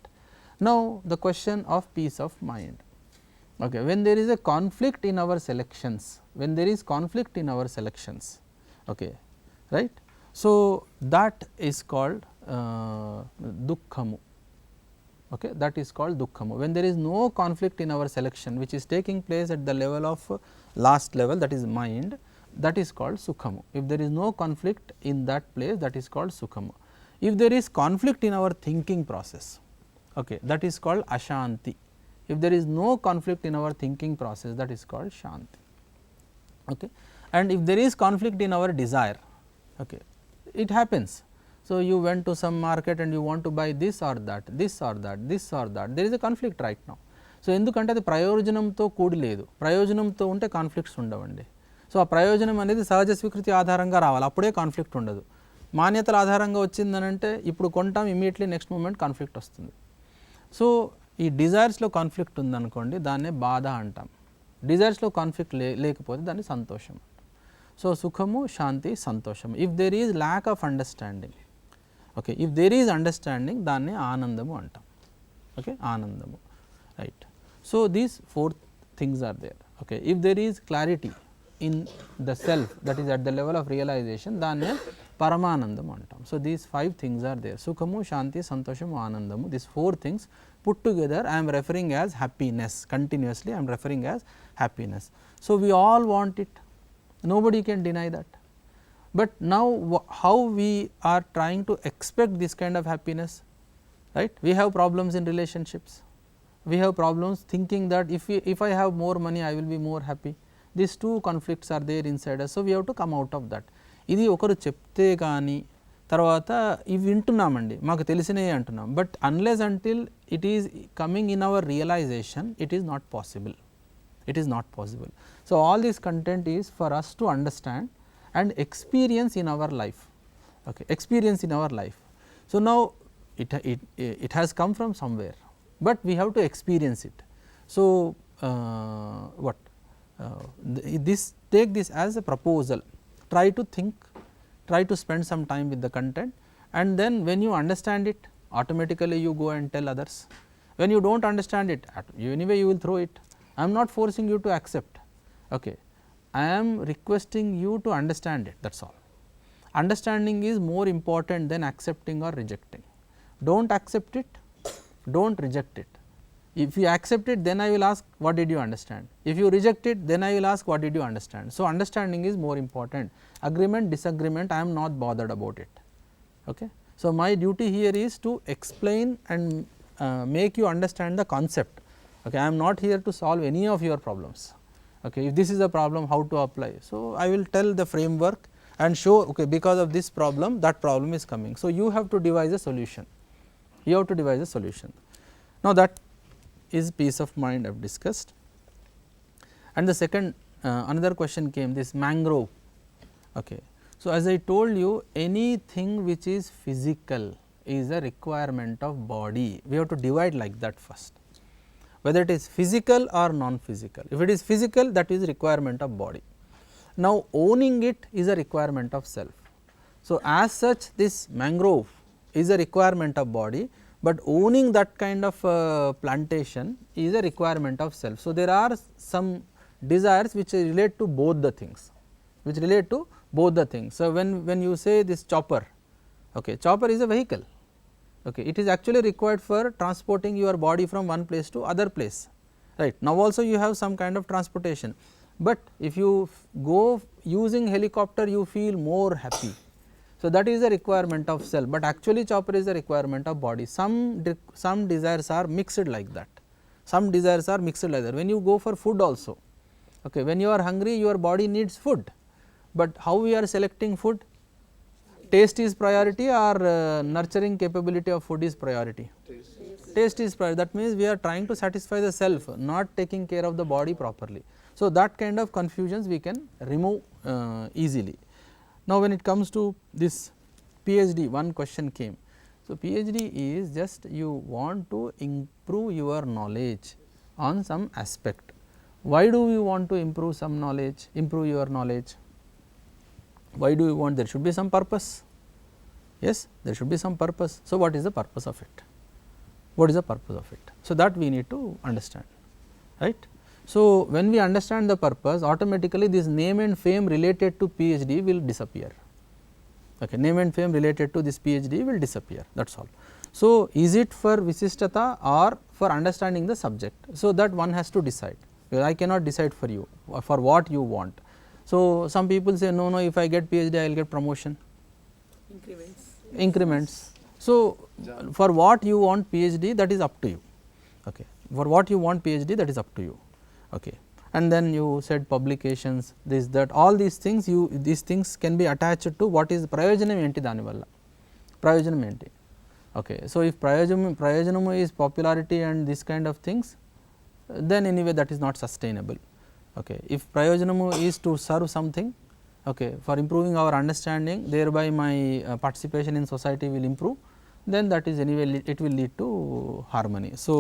Now the question of peace of mind, okay, when there is a conflict in our selections, okay, right. So that is called dukkhamu, okay, that is called dukkhamu. When there is no conflict in our selection which is taking place at the level of last level, that is mind, that is called sukhamu. If there is no conflict in that place, that is called sukhamu. If there is conflict in our thinking process, okay, that is called ashanti. If there is no conflict in our thinking process, that is called shanti. Okay. And if there is conflict in our desire, okay, it happens. So, you went to some market and you want to buy this or that, this or that, this or that, there is a conflict right now. So, ఎందుకంటే అది ప్రయోజనంతో కూడి లేదు, ప్రయోజనంతో ఉంటే conflicts ఉండవండి. So, ఆ ప్రయోజనం అనేది సహజ స్వీకృతి ఆధారంగా రావాలి, అప్పుడే కాన్ఫ్లిక్ట్ ఉండదు. మాన్యతల ఆధారంగా వచ్చిందనంటే ఇప్పుడు కొంటాం, ఇమీడియట్లీ నెక్స్ట్ మూమెంట్ కాన్ఫ్లిక్ట్ వస్తుంది. సో, ఈ డిజైర్స్లో కాన్ఫ్లిక్ట్ ఉందనుకోండి, దాన్నే బాధ అంటాం. డిజైర్స్లో కాన్ఫ్లిక్ట్ లేకపోతే దాన్ని సంతోషం. సో, సుఖము, శాంతి, సంతోషము. If there is lack of understanding, okay, if there is understanding, దాన్ని ఆనందము అంటాం. ఓకే, ఆనందము, right. So, these 4 things are there. Okay. If there is clarity in the self, that is at the level of realization, దాన్నే పరమానందం అంటాం. So, these 5 things are there. సుఖము, శాంతి, సంతోషము, ఆనందము. These 4 things put together I am referring as happiness. Continuously I am referring as happiness. So, we all want it, nobody can deny that. But now how we are trying to expect this kind of happiness, right? We have problems in relationships, we have problems thinking that if I have more money I will be more happy. These 2 conflicts are there inside us. So, we have to come out of that. ఇది ఒకరు చెప్తే కానీ తర్వాత ఇవి వింటున్నామండి, మాకు తెలిసినవి అంటున్నాం. But unless until it is coming in our realization, it is not possible. It is not possible. So, all this content is for us to understand and experience in our life. Okay, experience in our life. So, now it has come from somewhere, but we have to experience it. So, what take this as a proposal, try to think, try to spend some time with the content, and then when you understand it, automatically you go and tell others. When you do not understand it, anyway you will throw it. I am not forcing you to accept, okay. I am requesting you to understand it, that is all. Understanding is more important than accepting or rejecting. Do not accept it, do not reject it. If you accept it, then I will ask what did you understand. If you reject it, then I will ask what did you understand. So, understanding is more important. Agreement, disagreement, I am not bothered about it. Okay. So, my duty here is to explain and make you understand the concept. Okay, I am not here to solve any of your problems. Okay, if this is a problem, how to apply? So, I will tell the framework and show, okay, because of this problem, that problem is coming. So, you have to devise a solution. You have to devise a solution. Now, that is peace of mind I have discussed. And the second, another question came, this mangrove. Okay. So, as I told you, anything which is physical is a requirement of body. We have to divide like that first, whether it is physical or non-physical. If it is physical, that is requirement of body. Now, owning it is a requirement of self. So, as such this mangrove is a requirement of body, but owning that kind of plantation is a requirement of self. So, there are some desires which relate to both the things, which relate to both the things. So, when you say this chopper, okay, chopper is a vehicle. Okay, it is actually required for transporting your body from one place to other place, right. Now, also you have some kind of transportation, but if you go using helicopter, you feel more happy. So, that is a requirement of self, but actually chopper is a requirement of body. Some desires are mixed like that, some desires are mixed like that. When you go for food also, okay, when you are hungry, your body needs food, but how we are selecting food? Taste is priority or nurturing capability of food is priority? Taste is priority. That means, we are trying to satisfy the self, not taking care of the body properly. So, that kind of confusions we can remove easily. Now, when it comes to this PhD, one question came. So, PhD is just you want to improve your knowledge on some aspect. Why do you want to improve some knowledge, improve your knowledge? Why do you want? There should be some purpose. Yes, there should be some purpose. So, what is the purpose of it? What is the purpose of it? So, that we need to understand, right. So, when we understand the purpose, automatically this name and fame related to PhD will disappear. Okay, name and fame related to this PhD will disappear, that is all. So, is it for Visishtata or for understanding the subject? So, that one has to decide. I cannot decide for you for what you want. So, some people say no, if I get PhD I will get promotion, increments. So, for what you want PhD, that is up to you. Okay. For what you want PhD, that is up to you. Okay. And then you said publications, this, that, all these things can be attached to what is prayojanam enti dani valla. Prayojanam enti. Okay. So, if prayojanam is popularity and this kind of things, then anyway that is not sustainable. Okay. If prayojanam is to serve something, okay, for improving our understanding, thereby my participation in society will improve, then that is anyway it will lead to harmony. So,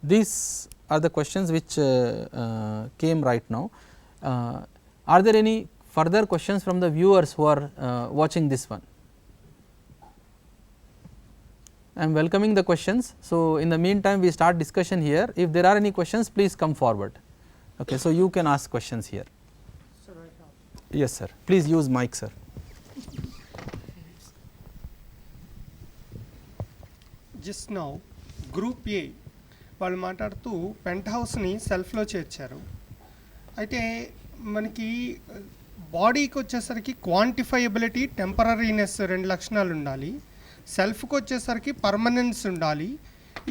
these are the questions which came right now. Are there any further questions from the viewers who are watching this one? I am welcoming the questions. So, in the meantime we start discussion here. If there are any questions, please come forward. Okay, so, you can ask questions here. Yes sir, please use mic sir. Just now group A వాళ్ళు మాట్లాడుతూ పెంట్ హౌస్ని సెల్ఫ్లో చేర్చారు. అయితే మనకి బాడీకి వచ్చేసరికి క్వాంటిఫైయబిలిటీ, టెంపరీనెస్ 2 లక్షణాలు ఉండాలి. సెల్ఫ్కి వచ్చేసరికి పర్మనెన్స్ ఉండాలి.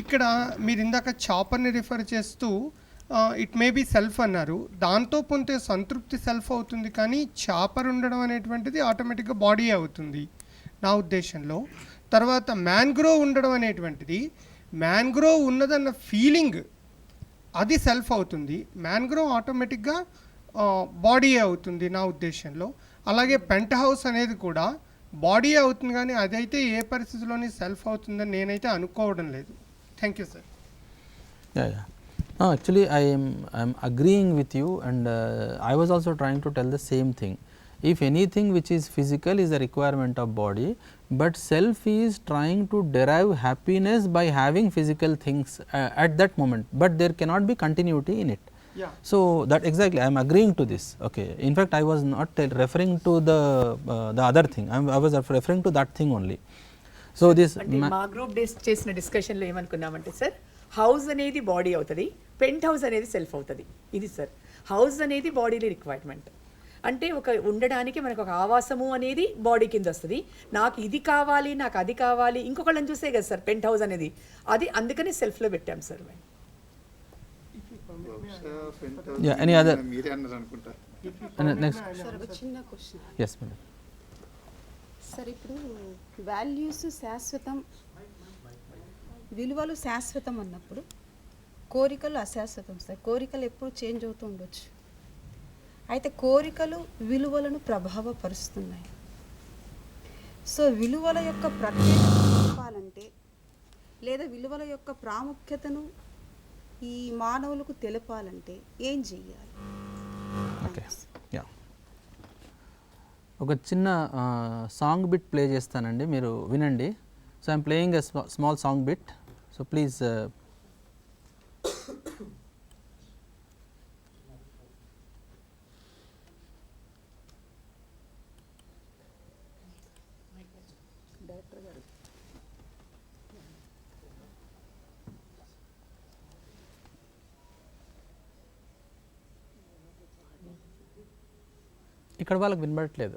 ఇక్కడ మీరు ఇందాక చాపర్ని రిఫర్ చేస్తూ ఇట్ మే బీ సెల్ఫ్ అన్నారు. దాంతో పొందే సంతృప్తి సెల్ఫ్ అవుతుంది, కానీ చాపర్ ఉండడం అనేటువంటిది ఆటోమేటిక్గా బాడీ అవుతుంది నా ఉద్దేశంలో. తర్వాత మ్యాంగ్రోవ్ ఉండడం అనేటువంటిది, మ్యాంగ్రోవ్ ఉన్నదన్న ఫీలింగ్ అది సెల్ఫ్ అవుతుంది. మ్యాంగ్రోవ్ ఆటోమేటిక్గా బాడీ అవుతుంది నా ఉద్దేశంలో. అలాగే పెంట్ హౌస్ అనేది కూడా బాడీ అవుతుంది, కానీ అదైతే ఏ పరిస్థితిలోని సెల్ఫ్ అవుతుందని నేనైతే అనుకోవడం లేదు. Thank you sir. Actually, I am agreeing with you, and I was also trying to tell the same thing. If anything which is physical is a requirement of body, but self is trying to derive happiness by having physical things at that moment, but there cannot be continuity in it. Yeah. So, that exactly I am agreeing to this. Okay. In fact, I was not referring to the other thing. I was referring to that thing only. So, this మా group days చేసిన డిస్కషన్లో ఏమనుకున్నామంటే sir, house అనేది body అవుతుంది, pent house అనేది self అవుతుంది. ఇది sir, house అనేది బాడీలో రిక్వైర్మెంట్. అంటే ఒక ఉండడానికి మనకు ఒక ఆవాసము అనేది బాడీ కింద వస్తుంది. నాకు ఇది కావాలి, నాకు అది కావాలి, ఇంకొకళ్ళని చూసే కదా సార్ పెంట్ హౌస్ అనేది. అది అందుకని సెల్ఫ్లో పెట్టాం సార్. any other? మీరే అన్నారు అనుకుంటా. Next. సార్ ఒక చిన్న క్వశ్చన్. Yes, madam. సార్ ఇప్పుడు వాల్యూస్ శాశ్వతం, విలువలు శాశ్వతం అన్నప్పుడు కోరికలు అశాశ్వతం సార్. కోరికలు ఎప్పుడు చేంజ్ అవుతూ ఉండొచ్చు. అయితే కోరికలు విలువలను ప్రభావపరుస్తున్నాయి. సో విలువల యొక్క ప్రత్యేకత తెలపాలంటే, లేదా విలువల యొక్క ప్రాముఖ్యతను ఈ మానవులకు తెలపాలంటే ఏం చెయ్యాలి? ఓకే, యా, ఒక చిన్న సాంగ్ బిట్ ప్లే చేస్తానండి, మీరు వినండి. So I'm playing a small song bit, so please. ఇక్కడ వాళ్ళకి వినబడట్లేదు.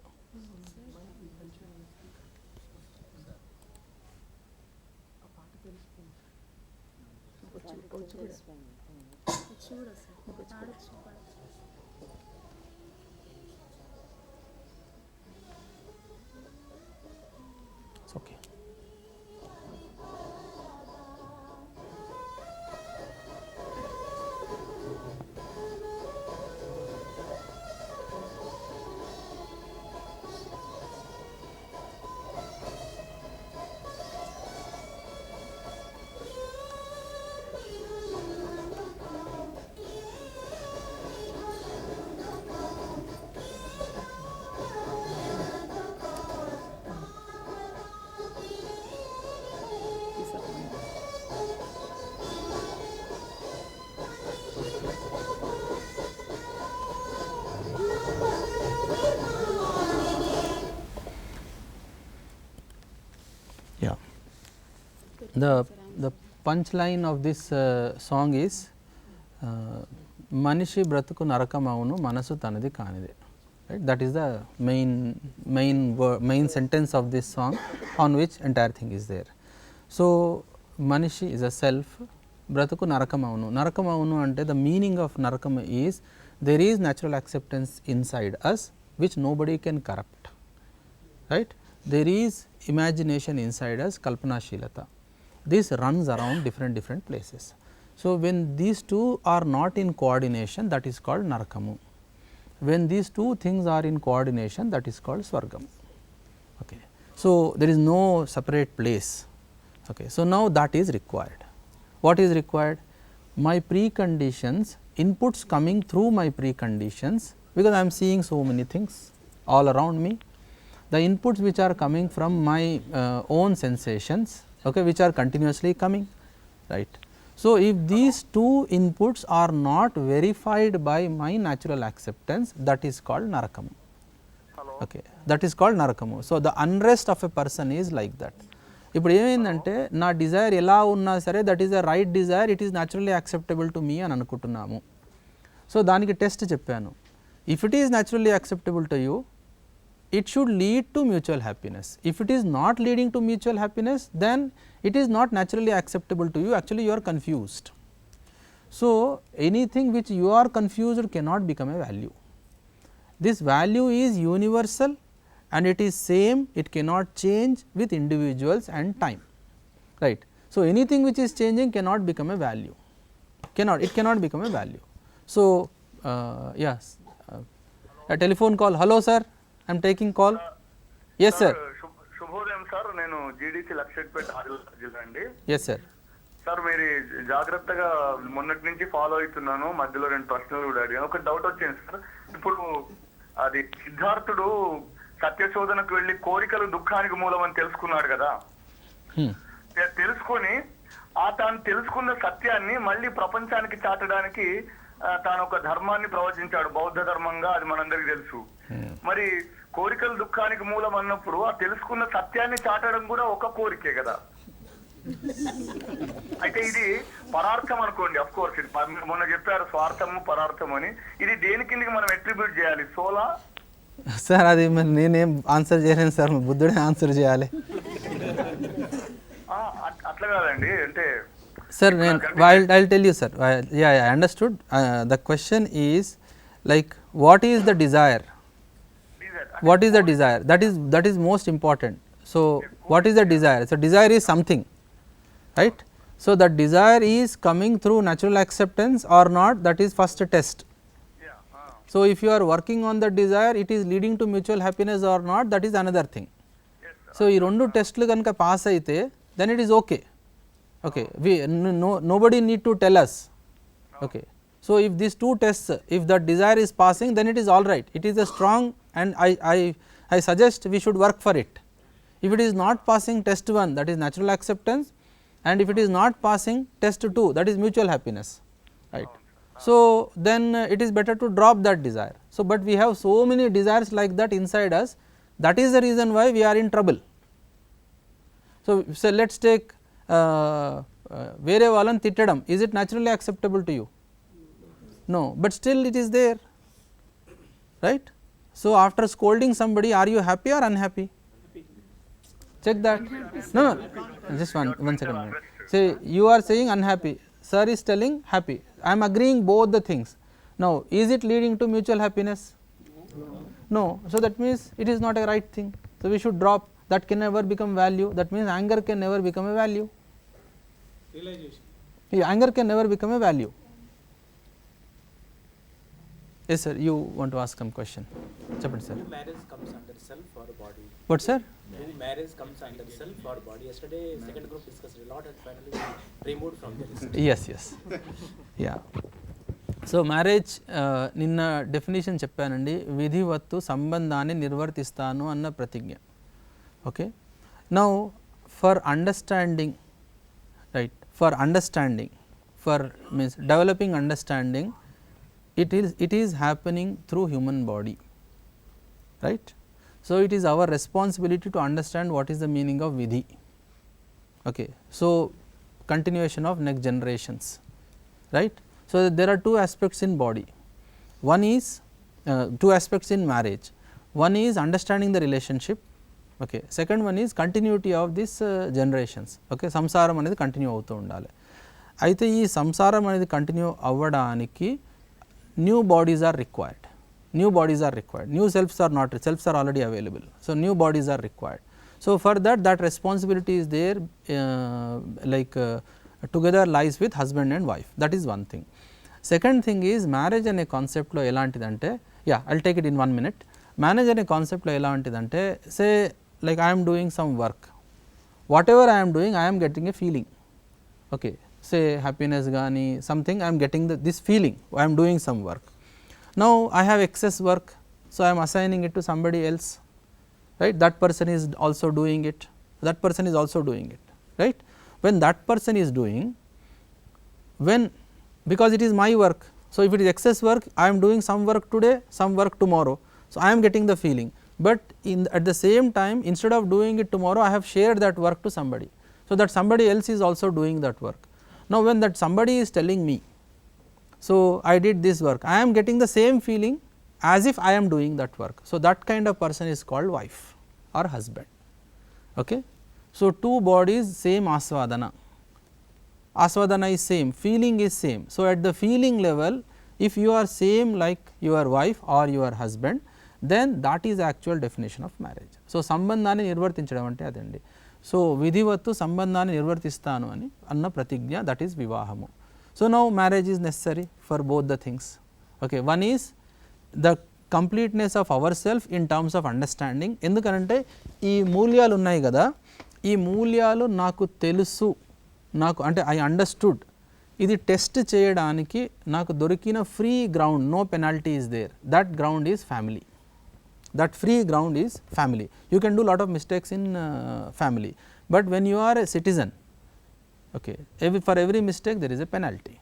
Okay, the punchline of this song is manishi bratuku narakamaunu manasu tanadi kanide. Right? That is the main sentence of this song on which entire thing is there. So manishi is a self, bratuku narakamaunu. Narakamaunu ante the meaning of narakama is there is natural acceptance inside us which nobody can corrupt. Right? There is imagination inside us, kalpana shilata. This runs around different places. So when these two are not in coordination, that is called narakamu. When these two things are in coordination, that is called swargam. Okay. So there is no separate place. Okay. So now that is required. What is required? My preconditions, inputs coming through my preconditions, because I am seeing so many things all around me. The inputs which are coming from my own sensations, okay, which are continuously coming, right. So if these two inputs are not verified by my natural acceptance, that is called narakamu. Okay, that is called narakamu. So the unrest of a person is like that. ఇప్పుడు ఏమైందంటే నా Dzire ఎలా ఉన్నా సరే that is the right desire, it is naturally acceptable to me అని అనుకుంటున్నాము. So దానికి test చెప్పాను. If it is naturally acceptable to you, it should lead to mutual happiness. If it is not leading to mutual happiness, then it is not naturally acceptable to you, actually you are confused. So anything which you are confused cannot become a value. This value is universal and it is same, it cannot change with individuals and time, right. So anything which is changing cannot become a value, it cannot become a value. So yes, a telephone call. Hello sir, I am taking call. Yes sir. శుభోదయం sir, నేను GDC Lakshapeta Adilabad జిల్లా అండి. Yes sir. Sir మీరు జాగ్రత్తగా మొన్నటి నుంచి follow అవుతున్నాను, మధ్యలో 2 ప్రశ్నలు కూడా అడిగాను. ఒక డౌట్ వచ్చింది సార్, ఇప్పుడు అది సిద్ధార్థుడు సత్యశోధనకు వెళ్ళి కోరికలు దుఃఖానికి మూలం అని తెలుసుకున్నాడు కదా. తెలుసుకొని తాను తెలుసుకున్న సత్యాన్ని మళ్ళీ ప్రపంచానికి చాటడానికి తాను ఒక ధర్మాన్ని ప్రవచించాడు, బౌద్ధ ధర్మంగా, అది మనందరికి తెలుసు. మరి కోరికలు దుఃఖానికి మూలం అన్నప్పుడు ఆ తెలుసుకున్న సత్యాన్ని చాటడం కూడా ఒక కోరికే కదా. అయితే ఇది పరార్థం అనుకోండి, అఫ్ కోర్స్ ఇది మొన్న చెప్పారు స్వార్థము పరార్థం అని, ఇది దేని కిందకి మనం అట్రిబ్యూట్ చేయాలి, సోలా? సార్ అది మరి నేనేం ఆన్సర్ చేయలేను సార్, బుద్ధుడే ఆన్సర్ చేయాలి. అట్లా కాదండి, అంటే sir, I'll tell you sir, yeah, I understood. The question is like what is the desire? What is the desire? That is most important. So what is the desire? So desire is something, right. So that desire is coming through natural acceptance or not, that is first test. So if you are working on the desire, it is leading to mutual happiness or not, that is another thing. So ఈ రెండు టెస్ట్లు కనుక pass అయితే then it is okay. Okay, nobody need to tell us. Okay, so if these two tests, if the desire is passing, then it is all right, it is a strong, and I suggest we should work for it. If it is not passing test 1, that is natural acceptance, and if it is not passing test 2, that is mutual happiness, right. So then it is better to drop that desire. So but we have so many desires like that inside us, that is the reason why we are in trouble. So let us take వేరే వాళ్ళని తిట్టడం, is it naturally acceptable to you? No, but still it is there, right. So after scolding somebody, are you happy or unhappy? Check that. No, just one second. Say you are saying unhappy, sir is telling happy, I am agreeing both the things. Now is it leading to mutual happiness? No. So that means it is not a right thing, so we should drop. That can never become value, that means anger can never become a value. Realization. Yeah, anger can never become a value. Yes sir, you want to ask some question. Cheppandi sir. Marriage comes under self or body? What sir? Marriage comes under self or body? Yesterday second group discussed a lot and finally removed from the list. Yes. Yeah. So marriage నిన్న definition చెప్పానండి, విధివత్తు సంబంధాన్ని నిర్వర్తిస్తాను అన్న ప్రతిజ్ఞ. Okay, now for understanding, right, for understanding, for means developing understanding, it is happening through human body, right. So it is our responsibility to understand what is the meaning of vidhi. Okay. So, continuation of next generations, right. So, there are two aspects in body. One is two aspects in marriage. One is understanding the relationship. Okay. Second one is continuity of this generations. Okay. సంసారం అనేది continue అవుతూ ఉండాలి. అయితే ఈ సంసారం అనేది continue అవ్వడానికి new bodies are required. New bodies are required. New selves are not. Selves are already available. So, new bodies are required. So, for that responsibility is there, together lies with husband and wife. That is one thing. Second thing is marriage అనే concept లో ఎలాంటిదంటే, I will take it in 1 minute. Marriage అనే concept లో ఎలాంటిదంటే, say like I am doing some work. Whatever I am doing, I am getting a feeling. Okay. Say happiness gaani something, I am getting this feeling. I am doing some work. Now, I have excess work, so I am assigning it to somebody else, right. That person is also doing it, that person is also doing it, right. When that person is doing, because it is my work, so if it is excess work, I am doing some work today, some work tomorrow, so I am getting the feeling, but at the same time, instead of doing it tomorrow, I have shared that work to somebody, so that somebody else is also doing that work. Now, when that somebody is telling me, so I did this work, I am getting the same feeling as if I am doing that work. So, that kind of person is called wife or husband. Okay. So, two bodies same asvadana, asvadana is same, feeling is same. So, at the feeling level, if you are same like your wife or your husband, then that is actual definition of marriage. So, సంబంధాన్ని నిర్వర్తించడం అంటే అదండి. So, విధివత్తు సంబంధాన్ని నిర్వర్తిస్తాను అని అన్న ప్రతిజ్ఞ, that is వివాహము. So, now marriage is necessary for both the things. Okay. One is the completeness of ourself in terms of understanding. ఎందుకంటే ఈ మూల్యాలు ఉన్నాయి కదా, ఈ మూల్యాలు నాకు తెలుసు, నాకు అంటే ఐ అండర్స్టూడ్, ఇది టెస్ట్ చేయడానికి నాకు దొరికిన free ground, no penalty is there, that ground is family. That free ground is family. You can do lot of mistakes in family, but when you are a citizen, okay, for every mistake there is a penalty,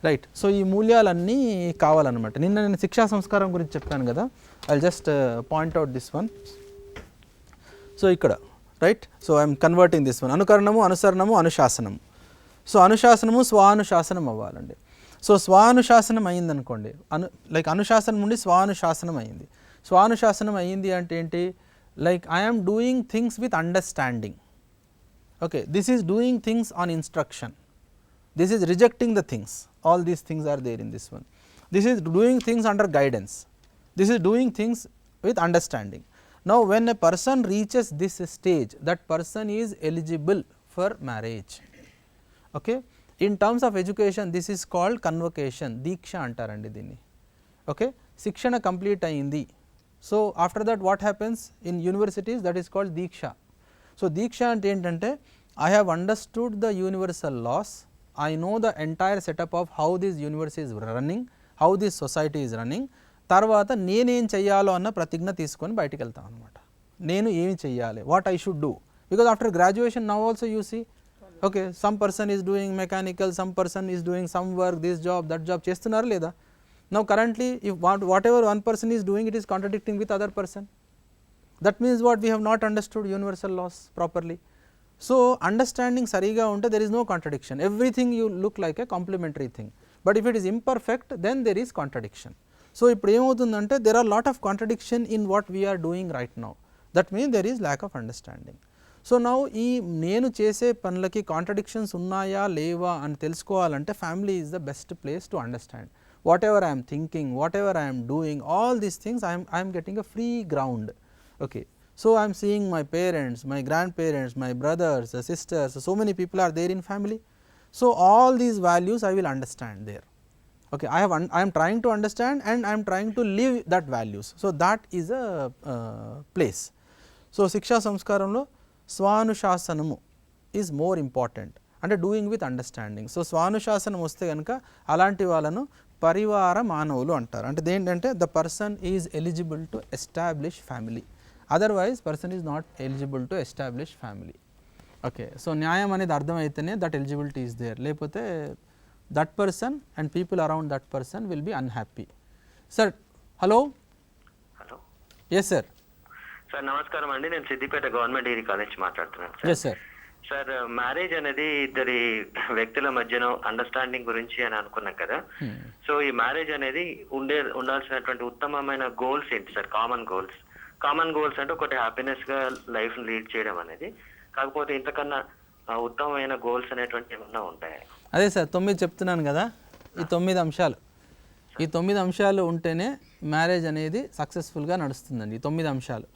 right. So, ఈ మూల్యాలన్నీ కావాలన్నమాట. నిన్న నేను శిక్షా సంస్కారం గురించి చెప్పాను కదా, I will just point out this one. So, ఇక్కడ right. So, I am converting this one. అనుకరణము, అనుసరణము, అనుశాసనము. సో, అనుశాసనము స్వానుశాసనం అవ్వాలండి. సో, స్వానుశాసనం అయింది అనుకోండి, లైక్ అనుశాసనం నుండి స్వానుశాసనం అయింది. స్వానుశాసనం అయ్యింది అంటే ఏంటి, like I am doing things with understanding. Okay, this is doing things on instruction, this is rejecting the things, all these things are there in this one. This is doing things under guidance, this is doing things with understanding. Now, when a person reaches this stage, that person is eligible for marriage. Okay. In terms of education, this is called convocation, దీక్ష అంటారండి దీన్ని. Okay. శిక్షణ complete అయింది. So, after that what happens in universities, that is called Deeksha. So, దీక్ష అంటే ఏంటంటే, I have understood the universal laws, I know the entire setup of how this universe is running, how this society is running. తర్వాత నేనేం చెయ్యాలో అన్న ప్రతిజ్ఞ తీసుకొని బయటికి వెళ్తాను అనమాట. నేను ఏమి చెయ్యాలి, what I should do, because after graduation now also you see, okay, some person is doing mechanical, some person is doing some work, this job that job చేస్తున్నారు లేదా. Now currently if whatever one person is doing, it is contradicting with other person. That means what, we have not understood universal laws properly. So, understanding sariga unte there is no contradiction, everything you look like a complementary thing, but if it is imperfect then there is contradiction. So, ippudu em avutundante, there are lot of contradiction in what we are doing right now, that means there is lack of understanding. So, now ee nenu chese panlaki contradictions unnaya leva ani telusukovalante, family is the best place to understand. Whatever I am thinking, whatever I am doing, all these things I am getting a free ground. Okay. So, I am seeing my parents, my grandparents, my brothers, sisters, so many people are there in family. So, all these values I will understand there. Okay. I am trying to understand and I am trying to live that values. So, that is a place. So, శిక్షా సంస్కారంలో స్వానుశాసనము is more important, అంటే doing with understanding. So, స్వానుశాసనం వస్తే కనుక అలాంటి వాళ్ళను పరివార మానవులు అంటారు. అంటే ఏంటంటే, the person is eligible to establish family, otherwise person is not eligible to establish family. Okay. So, న్యాయం అనేది అర్థమైతేనే దట్ ఎలిజిబిలిటీ ఈజ్ దేర్, లేకపోతే that person and people around that person will be unhappy. Sir, hello. Hello. Yes sir. Sir నమస్కారం అండి, నేను Siddipet government degree college మాట్లాడుతున్నాను sir. Yes sir. Sir marriage అనేది ఇద్దరి వ్యక్తుల మధ్యన అండర్స్టాండింగ్ గురించి అని అనుకున్నాం కదా. సో ఈ మ్యారేజ్ అనేది ఉండాల్సినటువంటి ఉత్తమమైన గోల్స్ ఏంటి సార్? కామన్ గోల్స్ అంటే ఒకటి హ్యాపీనెస్ గా లైఫ్ లీడ్ చేయడం అనేది, కాకపోతే ఇంతకన్నా ఉత్తమమైన గోల్స్ అనేటువంటి ఏమన్నా ఉంటాయా? అదే సార్ 9 చెప్తున్నాను కదా, ఈ 9 అంశాలు, ఈ 9 అంశాలు ఉంటేనే మ్యారేజ్ అనేది సక్సెస్ఫుల్గా నడుస్తుందండి. ఈ 9 అంశాలు.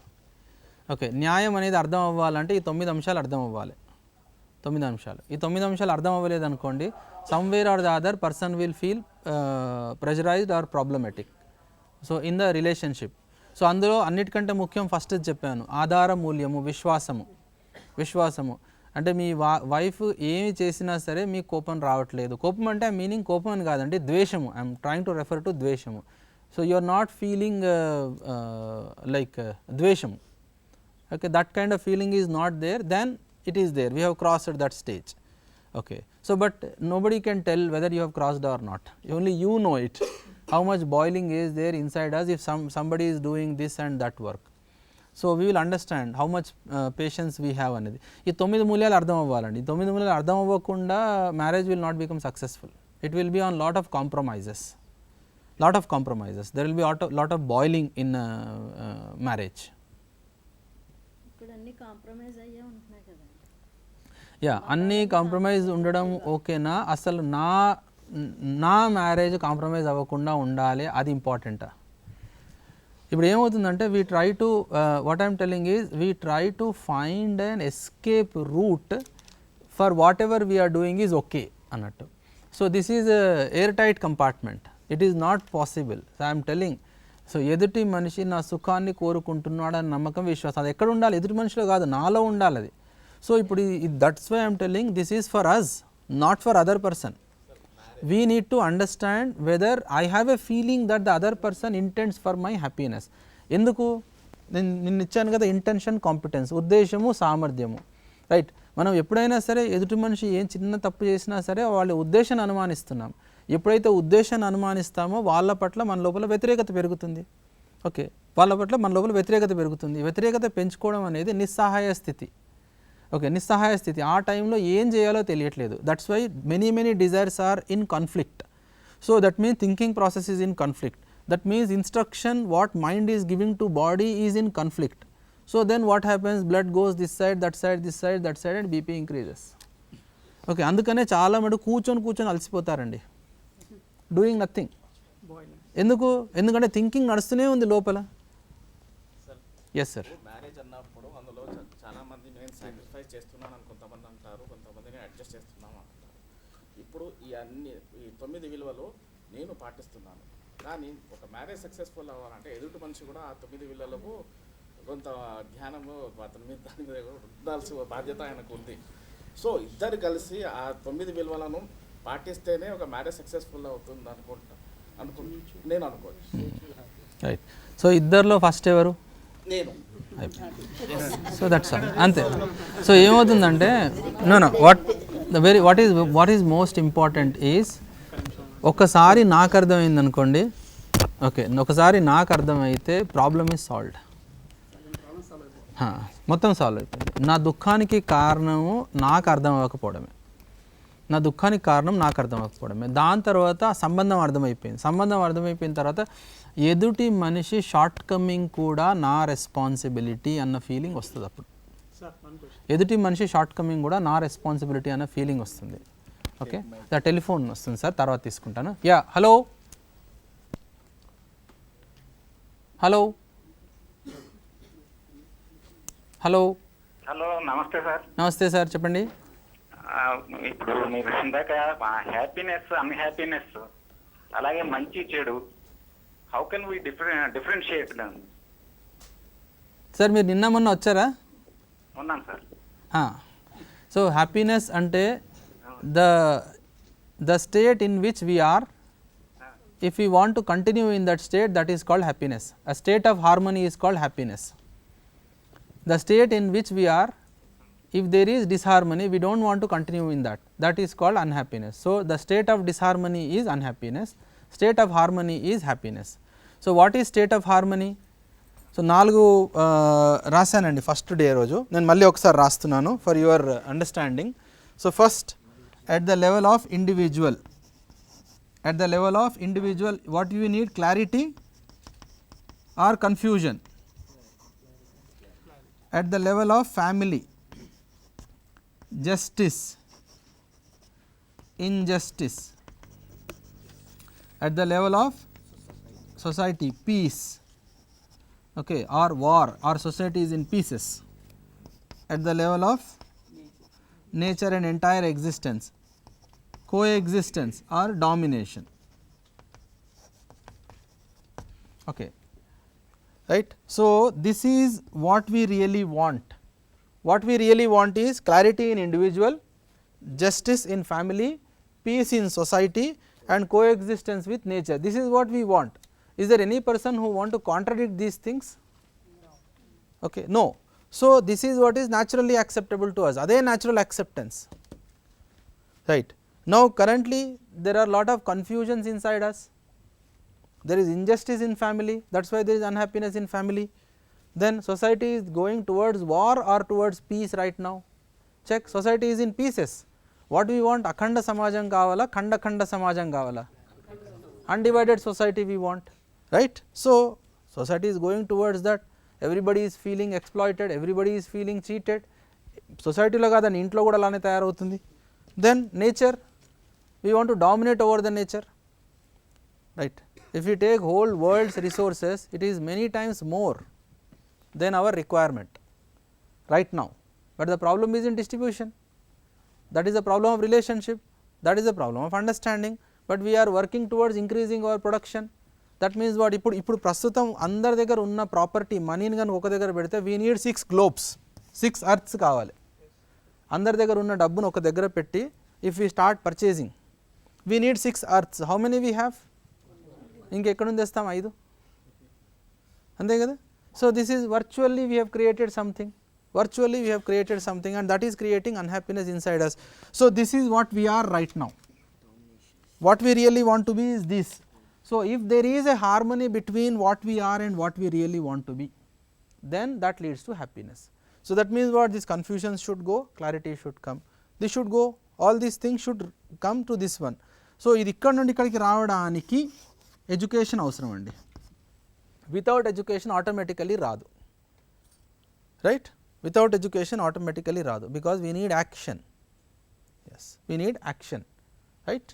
ఓకే, న్యాయం అనేది అర్థం అవ్వాలంటే ఈ 9 అంశాలు అర్థం అవ్వాలి. 9 అంశాలు. ఈ 9 అంశాలు అర్థం అవ్వలేదు అనుకోండి, somewhere or the other person will feel pressurized or problematic. So in the relationship. So అందులో అన్నిటికంటే ముఖ్యం ఫస్ట్ చెప్పాను, ఆధార మూల్యము, విశ్వాసము. అంటే మీ వైఫ్ ఏమి చేసినా సరే మీకు కోపం రావట్లేదు. కోపం అంటే మీనింగ్ కోపం అని కాదండి, ద్వేషము. I'm trying to refer to ద్వేషము. So you are not feeling like ద్వేషము. Okay, that kind of feeling is not there, then it is there. We have crossed that stage. Okay, so but nobody can tell whether you have crossed or not. Only you know it. How much boiling is there inside us if somebody is doing this and that work. So we will understand how much patience we have అనేది. ఈ 9 మూల్యాలు అర్థం అవ్వాలండి. ఈ 9 మూల్యాలు అర్థం అవ్వకుండా marriage will not become successful. It will be on lot of compromises. There will be lot of boiling in marriage. Yeah, అన్నీ compromise ఉండడం ఓకేనా? అసలు నా మ్యారేజ్ కాంప్రమైజ్ అవ్వకుండా ఉండాలి, అది ఇంపార్టెంటా? ఇప్పుడు ఏమవుతుందంటే we try to what I'm telling is we try to find an escape route for whatever we're doing is okay అన్నట్టు. So this is airtight compartment. It is not possible. So I'm telling, so ఎదుటి మనిషి నా సుఖాన్ని కోరుకుంటున్నాడు అని నమ్మకం, విశ్వాసం అది ఎక్కడ ఉండాలి? ఎదుటి మనిషిలో కాదు, నాలో ఉండాలి అది. సో ఇప్పుడు that's why I'm telling this is for us, not for other person. We need to understand whether I have a feeling that the other person intents for my happiness. ఎందుకు? నేను ఇచ్చాను కదా, ఇంటెన్షన్, కాంపిటెన్స్, ఉద్దేశము, సామర్థ్యము. Right. మనం ఎప్పుడైనా సరే ఎదుటి మనిషి ఏం చిన్న తప్పు చేసినా సరే వాళ్ళ ఉద్దేశాన్ని అనుమానిస్తున్నాం. ఎప్పుడైతే ఉద్దేశాన్ని అనుమానిస్తామో వాళ్ళ పట్ల మన లోపల వ్యతిరేకత పెరుగుతుంది. ఓకే, వాళ్ళ పట్ల మన లోపల వ్యతిరేకత పెరుగుతుంది. వ్యతిరేకత పెంచుకోవడం అనేది నిస్సహాయ స్థితి. ఓకే, నిస్సహాయ స్థితి. ఆ టైంలో ఏం చేయాలో తెలియట్లేదు. That's why many desires are in conflict. So that means thinking process is in conflict. That means instruction what mind is giving to body is in conflict. So then what happens, blood goes this side, that side and BP increases. Okay, అందుకనే చాలా మటుకు కూర్చొని అలసిపోతారండి, doing nothing. ఎందుకంటే thinking నడుస్తూనే ఉంది లోపల. Yes sir. Marriage అన్నప్పుడు అందులో చాలా మంది నేను సాక్రిఫైస్ చేస్తున్నాను అని కొంతమంది అంటారు, కొంతమంది నేను అడ్జస్ట్ చేస్తున్నాను అంటారు. ఇప్పుడు ఈ 9 విలువలు నేను పాటిస్తున్నాను, కానీ ఒక మ్యారేజ్ సక్సెస్ఫుల్ అవ్వాలంటే ఎదుటి మనిషి కూడా ఆ 9 విలువలకు కొంత జ్ఞానము అతని మీద దాని మీద రుద్దాల్సిన బాధ్యత ఆయనకు ఉంది. సో ఇద్దరు కలిసి ఆ 9 విలువలను పాటిస్తేనే ఒక మ్యారేజ్ సక్సెస్ఫుల్ అవుతుంది నేను అనుకోవచ్చు. రైట్. సో ఇద్దరిలో ఫస్ట్ ఎవరు? నేను. సో దట్స్ ఆల్, అంతే. సో ఏమవుతుందంటే what is most important is, ఒకసారి నాకు అర్థమైంది అనుకోండి, ఓకే, ఒకసారి నాకు అర్థమైతే ప్రాబ్లమ్ ఈజ్ సాల్వ్డ్, మొత్తం సాల్వ్ అయిపోయింది. నా దుఃఖానికి కారణము నాకు అర్థం అవ్వకపోవడమే. దాని తర్వాత సంబంధం అర్థమైపోయిన తర్వాత ఎదుటి మనిషి షార్ట్ కమింగ్ కూడా నా రెస్పాన్సిబిలిటీ అన్న ఫీలింగ్ వస్తుంది. అప్పుడు ఎదుటి మనిషి షార్ట్ కమింగ్ కూడా నా రెస్పాన్సిబిలిటీ అన్న ఫీలింగ్ వస్తుంది. ఓకే, ద టెలిఫోన్ వస్తుంది సార్, తర్వాత తీసుకుంటాను. Yeah, hello hello hello hello, నమస్తే సార్. నమస్తే సార్, చెప్పండి. ఇప్పుడు మీరు ఇందాక హ్యాపీనెస్, అన్హ్యాపీనెస్, అలాగే మంచి చెడు, how can we differentiate them? Sir మీరు నిన్న మొన్న వచ్చారా? ఉన్నాను సార్. సో హ్యాపీనెస్ అంటే the state in which we are, if we want to continue in that state, that is called happiness. A state of harmony is called happiness. The state in which we are, if there is disharmony, we don't want to continue in that, that is called unhappiness. So the state of disharmony is unhappiness, state of harmony is happiness. So what is state of harmony? So 4 రాశానండి first day రోజు. నేను మళ్ళీ ఒకసారి రాస్తున్నాను for your understanding. So first at the level of individual, what you need, clarity or confusion. At the level of family, justice, injustice. At the level of society, peace, okay, or war, or society is in pieces. At the level of nature and entire existence, coexistence or domination. Okay, right. So this is what we really want. What we really want is clarity in individual, justice in family, peace in society and coexistence with nature. This is what we want. Is there any person who want to contradict these things? Okay, no. So this is what is naturally acceptable to us, adhe natural acceptance, right. Now currently there are lot of confusions inside us. There is injustice in family, that is why there is unhappiness in family. Then society is going towards war or towards peace right now. Check, society is in pieces. What we want? Akhanda samajam kavala, khanda samajam kavala. Undivided society we want, right. So society is going towards that. Everybody is feeling exploited, everybody is feeling cheated. Society lo kadani intlo kuda alane tayarautundi. Then nature, we want to dominate over the nature, right. If we take whole world's resources, it is many times more than our requirement right now, but the problem is in distribution. That is the problem of relationship, that is the problem of understanding, but we are working towards increasing our production. That means what, ఇప్పుడు ప్రస్తుతం అందరి దగ్గర ఉన్న property మనీని కనుక ఒక దగ్గర పెడితే we need 6 globes, 6 earths కావాలి. అందరి దగ్గర ఉన్న డబ్బును ఒక దగ్గర పెట్టి if we start purchasing, we need 6 earths. How many we have? ఇంకెక్కడ నుంచి తెస్తాం 5, అంతే కదా. So this is virtually we have created something, and that is creating unhappiness inside us. So this is what we are right now. What we really want to be is this. So if there is a harmony between what we are and what we really want to be, then that leads to happiness. So that means what, this confusion should go, clarity should come, this should go, all these things should come to this one. So ఇది ఇక్కడ నుండి ఇక్కడికి రావడానికి education అవసరం అండి. Without education automatically రాదు, right. Without education automatically రాదు, because we need action. Yes, we need action, right.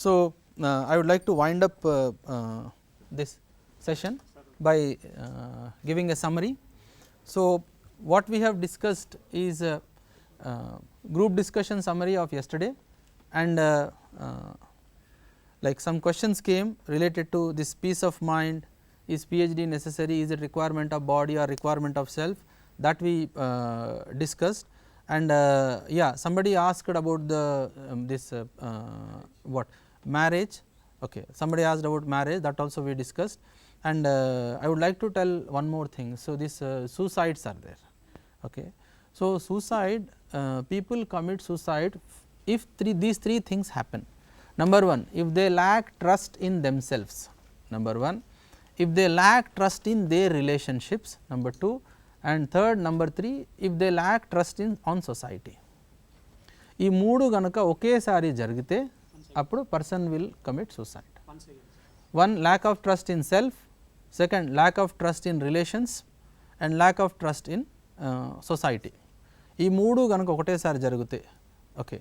So I would like to wind up this session by giving a summary. So what we have discussed is group discussion summary of yesterday, and like some questions came related to this peace of mind. Is PhD necessary? Is it requirement of body or requirement of self? That we discussed, and yeah, somebody asked about the this what, marriage. Okay, somebody asked about marriage, that also we discussed, and I would like to tell one more thing. So this suicides are there. Okay, so suicide, people commit suicide if these three things happen. Number 1, if they lack trust in themselves. Number 1, if they lack trust in their relationships. Number 2, and third, number 3, if they lack trust in on society. ఈ మూడు గనుక ఒకేసారి జరిగితే అప్పుడు person will commit suicide. 1, lack of trust in self, 2nd, lack of trust in relations, and lack of trust in society. ఈ మూడు గనుక ఒకటేసారి జరిగితే, okay,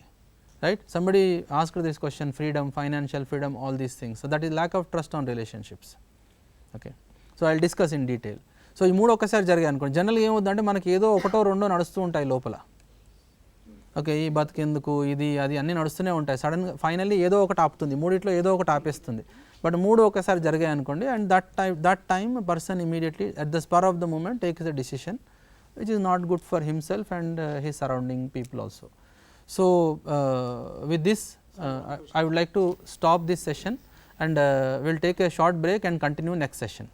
right. Somebody asked this question, freedom, financial freedom, all these things. So that is lack of trust on relationships. Okay, so I will discuss in detail. So ఈ మూడు ఒక్కసారి జరిగాయి అనుకోండి, జనరల్గా ఏమవుతుందంటే మనకి ఏదో ఒకటో రెండో నడుస్తూ ఉంటాయి లోపల. ఓకే, ఈ బతికెందుకు, ఇది అది అన్నీ నడుస్తూనే ఉంటాయి. సడన్గా ఫైనల్లీ ఏదో ఒకటి ఆపుతుంది, మూడిట్లో ఏదో ఒకటి ఆపేస్తుంది. బట్ మూడు ఒకసారి జరిగాయి అనుకోండి, and that time person immediately at the spur of the moment takes the decision which is not good for himself and his surrounding people also. So with this I would like to stop this session, and we will take a short break and continue next session.